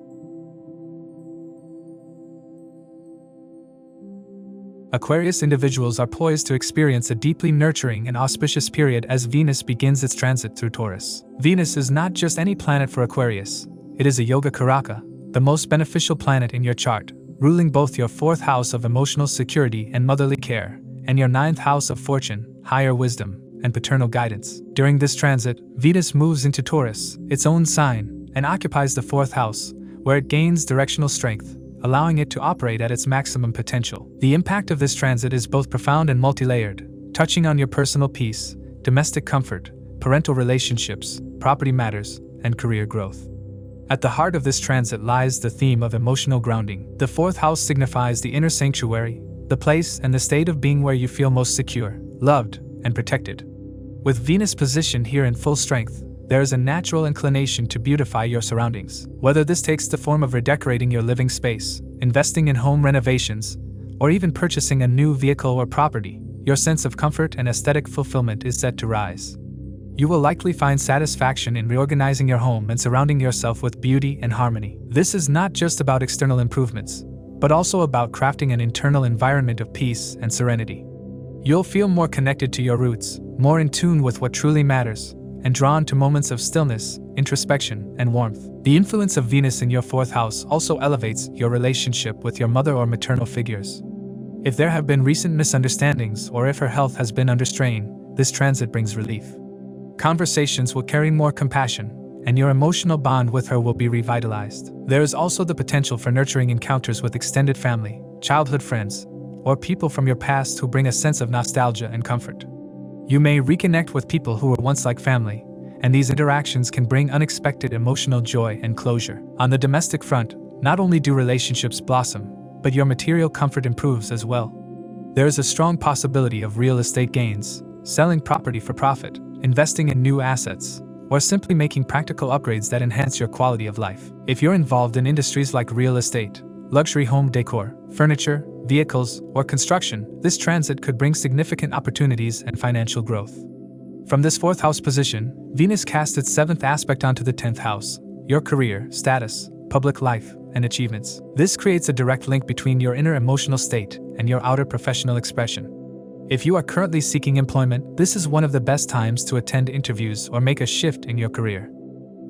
Aquarius individuals are poised to experience a deeply nurturing and auspicious period as Venus begins its transit through Taurus. Venus is not just any planet for Aquarius, it is a Yoga Karaka, the most beneficial planet in your chart, ruling both your 4th house of emotional security and motherly care, and your 9th house of fortune, higher wisdom, and paternal guidance. During this transit, Venus moves into Taurus, its own sign, and occupies the 4th house, where it gains directional strength, allowing it to operate at its maximum potential. The impact of this transit is both profound and multi-layered, touching on your personal peace, domestic comfort, parental relationships, property matters, and career growth. At the heart of this transit lies the theme of emotional grounding. The 4th house signifies the inner sanctuary, the place and the state of being where you feel most secure, loved, and protected. With Venus positioned here in full strength, there is a natural inclination to beautify your surroundings. Whether this takes the form of redecorating your living space, investing in home renovations, or even purchasing a new vehicle or property, your sense of comfort and aesthetic fulfillment is set to rise. You will likely find satisfaction in reorganizing your home and surrounding yourself with beauty and harmony. This is not just about external improvements, but also about crafting an internal environment of peace and serenity. You'll feel more connected to your roots, more in tune with what truly matters, and drawn to moments of stillness, introspection, and warmth. The influence of Venus in your 4th house also elevates your relationship with your mother or maternal figures. If there have been recent misunderstandings or if her health has been under strain, this transit brings relief. Conversations will carry more compassion, and your emotional bond with her will be revitalized. There is also the potential for nurturing encounters with extended family, childhood friends, or people from your past who bring a sense of nostalgia and comfort. You may reconnect with people who were once like family, and these interactions can bring unexpected emotional joy and closure. On the domestic front, not only do relationships blossom, but your material comfort improves as well. There is a strong possibility of real estate gains, selling property for profit, investing in new assets, or simply making practical upgrades that enhance your quality of life. If you're involved in industries like real estate, luxury home decor, furniture, vehicles, or construction, this transit could bring significant opportunities and financial growth. From this 4th house position, Venus casts its 7th aspect onto the 10th house, your career, status, public life, and achievements. This creates a direct link between your inner emotional state and your outer professional expression. If you are currently seeking employment, this is one of the best times to attend interviews or make a shift in your career.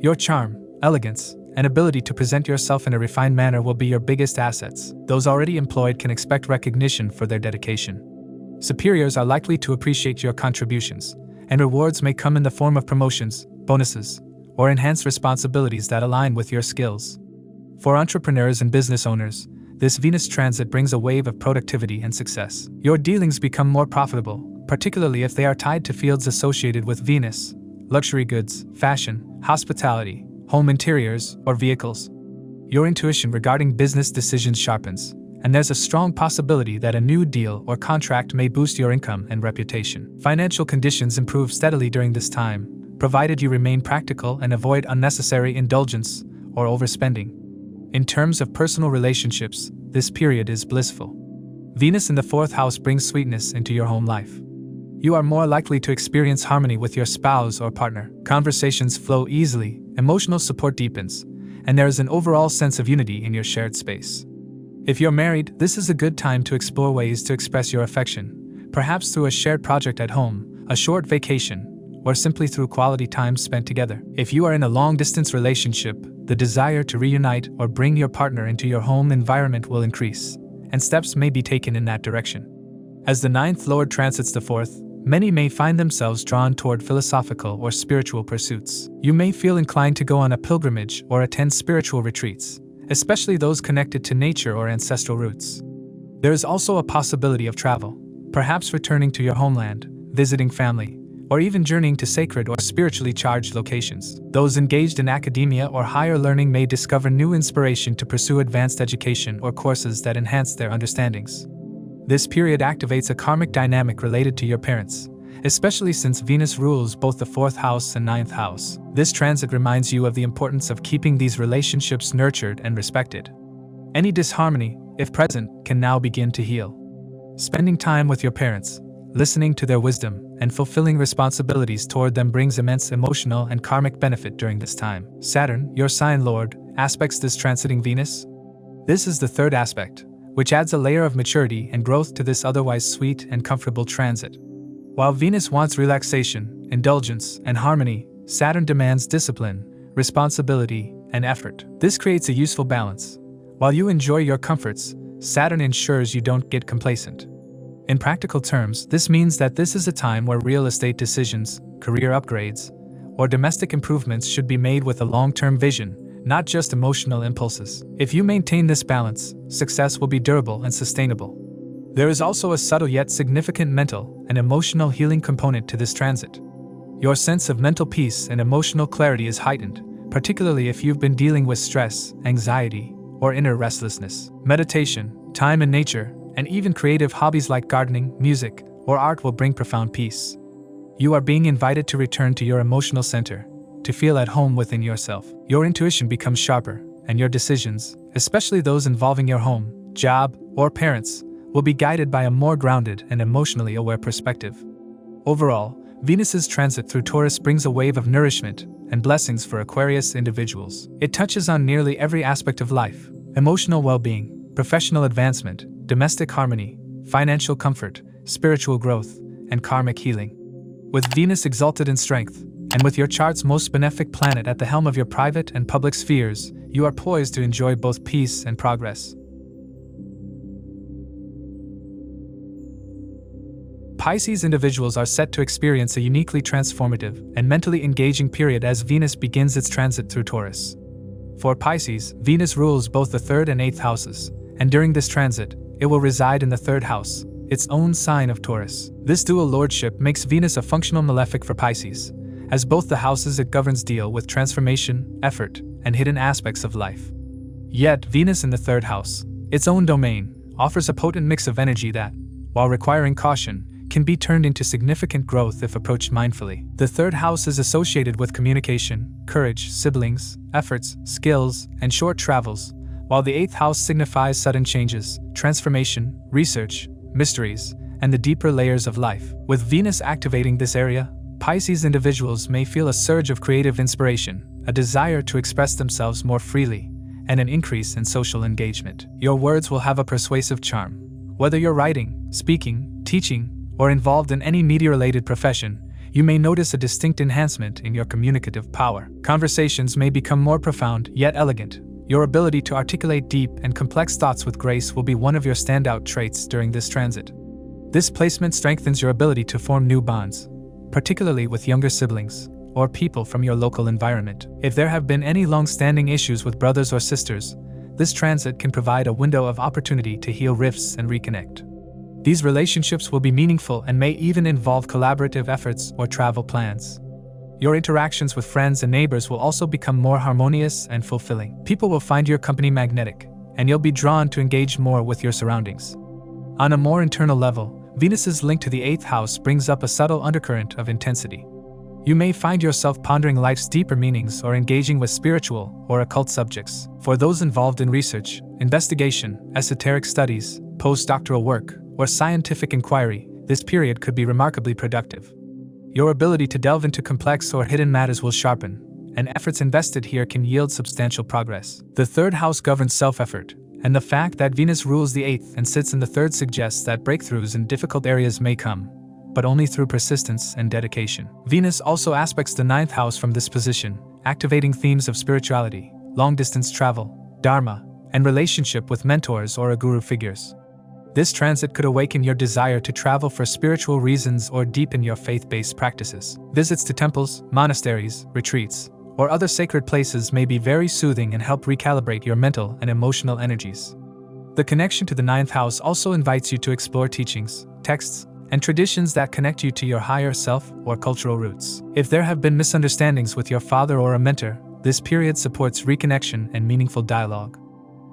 Your charm, elegance, and ability to present yourself in a refined manner will be your biggest assets. Those already employed can expect recognition for their dedication. Superiors are likely to appreciate your contributions, and rewards may come in the form of promotions, bonuses, or enhanced responsibilities that align with your skills. For entrepreneurs and business owners, this Venus transit brings a wave of productivity and success. Your dealings become more profitable, particularly if they are tied to fields associated with Venus, luxury goods, fashion, hospitality, home interiors, or vehicles. Your intuition regarding business decisions sharpens, and there's a strong possibility that a new deal or contract may boost your income and reputation. Financial conditions improve steadily during this time, provided you remain practical and avoid unnecessary indulgence or overspending. In terms of personal relationships, this period is blissful. Venus in the 4th house brings sweetness into your home life. You are more likely to experience harmony with your spouse or partner. Conversations flow easily, emotional support deepens, and there is an overall sense of unity in your shared space. If you're married, this is a good time to explore ways to express your affection, perhaps through a shared project at home, a short vacation, or simply through quality time spent together. If you are in a long-distance relationship, the desire to reunite or bring your partner into your home environment will increase, and steps may be taken in that direction. As the 9th Lord transits the 4th, many may find themselves drawn toward philosophical or spiritual pursuits. You may feel inclined to go on a pilgrimage or attend spiritual retreats, especially those connected to nature or ancestral roots. There is also a possibility of travel, perhaps returning to your homeland, visiting family, or even journeying to sacred or spiritually charged locations. Those engaged in academia or higher learning may discover new inspiration to pursue advanced education or courses that enhance their understandings. This period activates a karmic dynamic related to your parents, especially since Venus rules both the 4th house and 9th house. This transit reminds you of the importance of keeping these relationships nurtured and respected. Any disharmony, if present, can now begin to heal. Spending time with your parents, listening to their wisdom, and fulfilling responsibilities toward them brings immense emotional and karmic benefit during this time. Saturn, your sign lord, aspects this transiting Venus. This is the 3rd aspect, which adds a layer of maturity and growth to this otherwise sweet and comfortable transit. While Venus wants relaxation, indulgence, and harmony, Saturn demands discipline, responsibility, and effort. This creates a useful balance. While you enjoy your comforts, Saturn ensures you don't get complacent. In practical terms, this means that this is a time where real estate decisions, career upgrades, or domestic improvements should be made with a long-term vision, not just emotional impulses. If you maintain this balance, success will be durable and sustainable. There is also a subtle yet significant mental and emotional healing component to this transit. Your sense of mental peace and emotional clarity is heightened, particularly if you've been dealing with stress, anxiety, or inner restlessness. Meditation, time in nature, and even creative hobbies like gardening, music, or art will bring profound peace. You are being invited to return to your emotional center, to feel at home within yourself. Your intuition becomes sharper, and your decisions, especially those involving your home, job, or parents, will be guided by a more grounded and emotionally aware perspective. Overall, Venus's transit through Taurus brings a wave of nourishment and blessings for Aquarius individuals. It touches on nearly every aspect of life: emotional well-being, professional advancement, domestic harmony, financial comfort, spiritual growth, and karmic healing. With Venus exalted in strength, and with your chart's most benefic planet at the helm of your private and public spheres, you are poised to enjoy both peace and progress. Pisces individuals are set to experience a uniquely transformative and mentally engaging period as Venus begins its transit through Taurus. For Pisces, Venus rules both the 3rd and 8th houses, and during this transit, it will reside in the 3rd house, its own sign of Taurus. This dual lordship makes Venus a functional malefic for Pisces, as both the houses it governs deal with transformation, effort, and hidden aspects of life. Yet, Venus in the 3rd house, its own domain, offers a potent mix of energy that, while requiring caution, can be turned into significant growth if approached mindfully. The third house is associated with communication, courage, siblings, efforts, skills, and short travels, while the eighth house signifies sudden changes, transformation, research, mysteries, and the deeper layers of life. With Venus activating this area, Pisces individuals may feel a surge of creative inspiration, a desire to express themselves more freely, and an increase in social engagement. Your words will have a persuasive charm. Whether you're writing, speaking, teaching, or involved in any media-related profession, you may notice a distinct enhancement in your communicative power. Conversations may become more profound yet elegant. Your ability to articulate deep and complex thoughts with grace will be one of your standout traits during this transit. This placement strengthens your ability to form new bonds, particularly with younger siblings or people from your local environment. If there have been any long-standing issues with brothers or sisters, this transit can provide a window of opportunity to heal rifts and reconnect. These relationships will be meaningful and may even involve collaborative efforts or travel plans. Your interactions with friends and neighbors will also become more harmonious and fulfilling. People will find your company magnetic, and you'll be drawn to engage more with your surroundings. On a more internal level, Venus's link to the eighth house brings up a subtle undercurrent of intensity. You may find yourself pondering life's deeper meanings or engaging with spiritual or occult subjects. For those involved in research, investigation, esoteric studies, postdoctoral work, or scientific inquiry, this period could be remarkably productive. Your ability to delve into complex or hidden matters will sharpen, and efforts invested here can yield substantial progress. The third house governs self-effort, and the fact that Venus rules the eighth and sits in the third suggests that breakthroughs in difficult areas may come, but only through persistence and dedication. Venus also aspects the ninth house from this position, activating themes of spirituality, long-distance travel, dharma, and relationship with mentors or guru figures. This transit could awaken your desire to travel for spiritual reasons or deepen your faith-based practices. Visits to temples, monasteries, retreats, or other sacred places may be very soothing and help recalibrate your mental and emotional energies. The connection to the ninth house also invites you to explore teachings, texts, and traditions that connect you to your higher self or cultural roots. If there have been misunderstandings with your father or a mentor, this period supports reconnection and meaningful dialogue.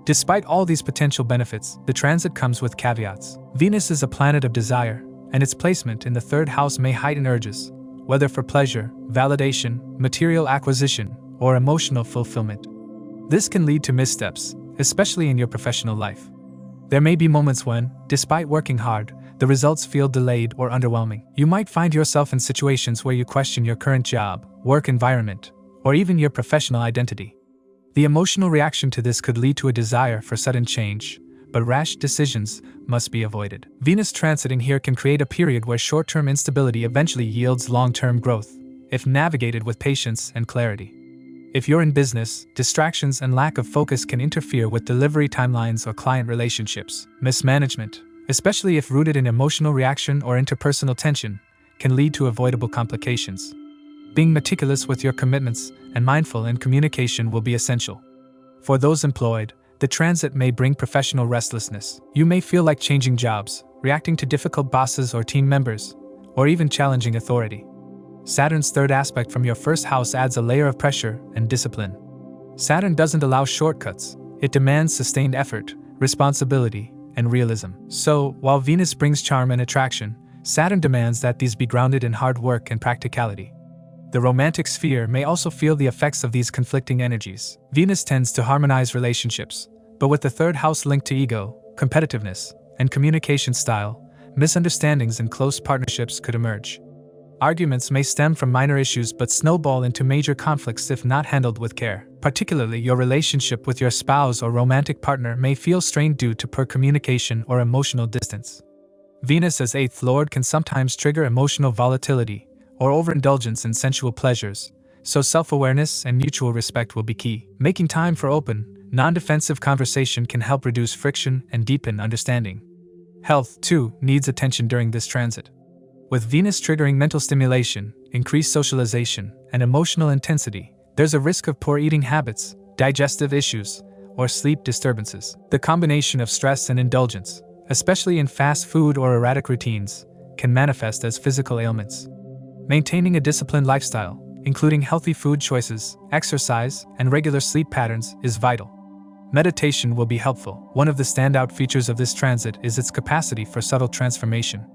Despite all these potential benefits, the transit comes with caveats. Venus is a planet of desire, and its placement in the third house may heighten urges, whether for pleasure, validation, material acquisition, or emotional fulfillment. This can lead to missteps, especially in your professional life. There may be moments when, despite working hard, the results feel delayed or underwhelming. You might find yourself in situations where you question your current job, work environment, or even your professional identity. The emotional reaction to this could lead to a desire for sudden change, but rash decisions must be avoided. Venus transiting here can create a period where short-term instability eventually yields long-term growth, if navigated with patience and clarity. If you're in business, distractions and lack of focus can interfere with delivery timelines or client relationships. Mismanagement, especially if rooted in emotional reaction or interpersonal tension, can lead to avoidable complications. Being meticulous with your commitments and mindful in communication will be essential. For those employed, the transit may bring professional restlessness. You may feel like changing jobs, reacting to difficult bosses or team members, or even challenging authority. Saturn's third aspect from your first house adds a layer of pressure and discipline. Saturn doesn't allow shortcuts. It demands sustained effort, responsibility, and realism. So, while Venus brings charm and attraction, Saturn demands that these be grounded in hard work and practicality. The romantic sphere may also feel the effects of these conflicting energies. Venus tends to harmonize relationships, but with the third house linked to ego, competitiveness, and communication style, misunderstandings in close partnerships could emerge. Arguments may stem from minor issues but snowball into major conflicts if not handled with care. Particularly, your relationship with your spouse or romantic partner may feel strained due to poor communication or emotional distance. Venus as eighth lord can sometimes trigger emotional volatility or overindulgence in sensual pleasures, so self-awareness and mutual respect will be key. Making time for open, non-defensive conversation can help reduce friction and deepen understanding. Health, too, needs attention during this transit. With Venus triggering mental stimulation, increased socialization, and emotional intensity, there's a risk of poor eating habits, digestive issues, or sleep disturbances. The combination of stress and indulgence, especially in fast food or erratic routines, can manifest as physical ailments. Maintaining a disciplined lifestyle, including healthy food choices, exercise, and regular sleep patterns, is vital. Meditation will be helpful. One of the standout features of this transit is its capacity for subtle transformation.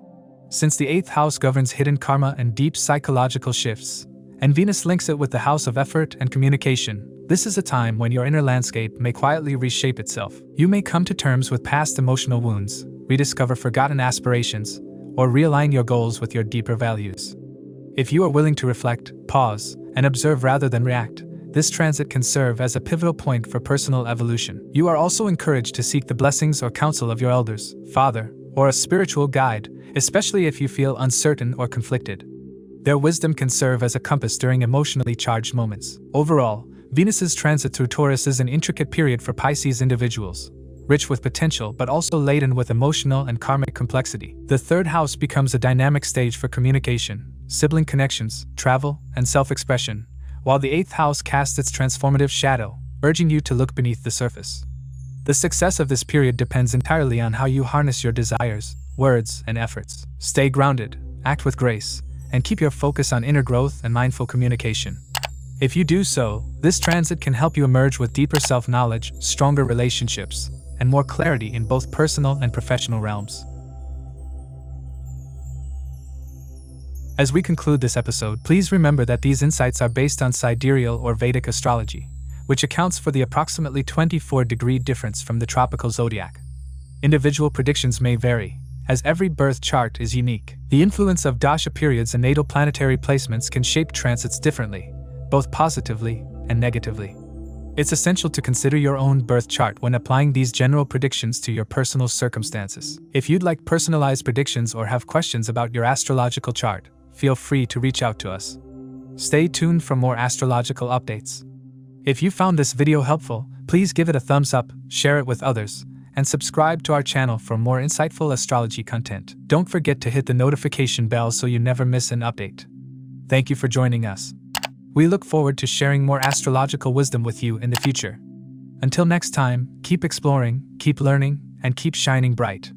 Since the 8th house governs hidden karma and deep psychological shifts, and Venus links it with the house of effort and communication, this is a time when your inner landscape may quietly reshape itself. You may come to terms with past emotional wounds, rediscover forgotten aspirations, or realign your goals with your deeper values. If you are willing to reflect, pause, and observe rather than react, this transit can serve as a pivotal point for personal evolution. You are also encouraged to seek the blessings or counsel of your elders, father, or a spiritual guide, especially if you feel uncertain or conflicted. Their wisdom can serve as a compass during emotionally charged moments. Overall, Venus's transit through Taurus is an intricate period for Pisces individuals, rich with potential but also laden with emotional and karmic complexity. The 3rd house becomes a dynamic stage for communication, sibling connections, travel, and self-expression, while the 8th house casts its transformative shadow, urging you to look beneath the surface. The success of this period depends entirely on how you harness your desires, words, and efforts. Stay grounded, act with grace, and keep your focus on inner growth and mindful communication. If you do so, this transit can help you emerge with deeper self-knowledge, stronger relationships, and more clarity in both personal and professional realms. As we conclude this episode, please remember that these insights are based on sidereal or Vedic astrology, which accounts for the approximately 24-degree difference from the tropical zodiac. Individual predictions may vary, as every birth chart is unique. The influence of dasha periods and natal planetary placements can shape transits differently, both positively and negatively. It's essential to consider your own birth chart when applying these general predictions to your personal circumstances. If you'd like personalized predictions or have questions about your astrological chart, feel free to reach out to us. Stay tuned for more astrological updates. If you found this video helpful, please give it a thumbs up, share it with others, and subscribe to our channel for more insightful astrology content. Don't forget to hit the notification bell so you never miss an update. Thank you for joining us. We look forward to sharing more astrological wisdom with you in the future. Until next time, keep exploring, keep learning, and keep shining bright.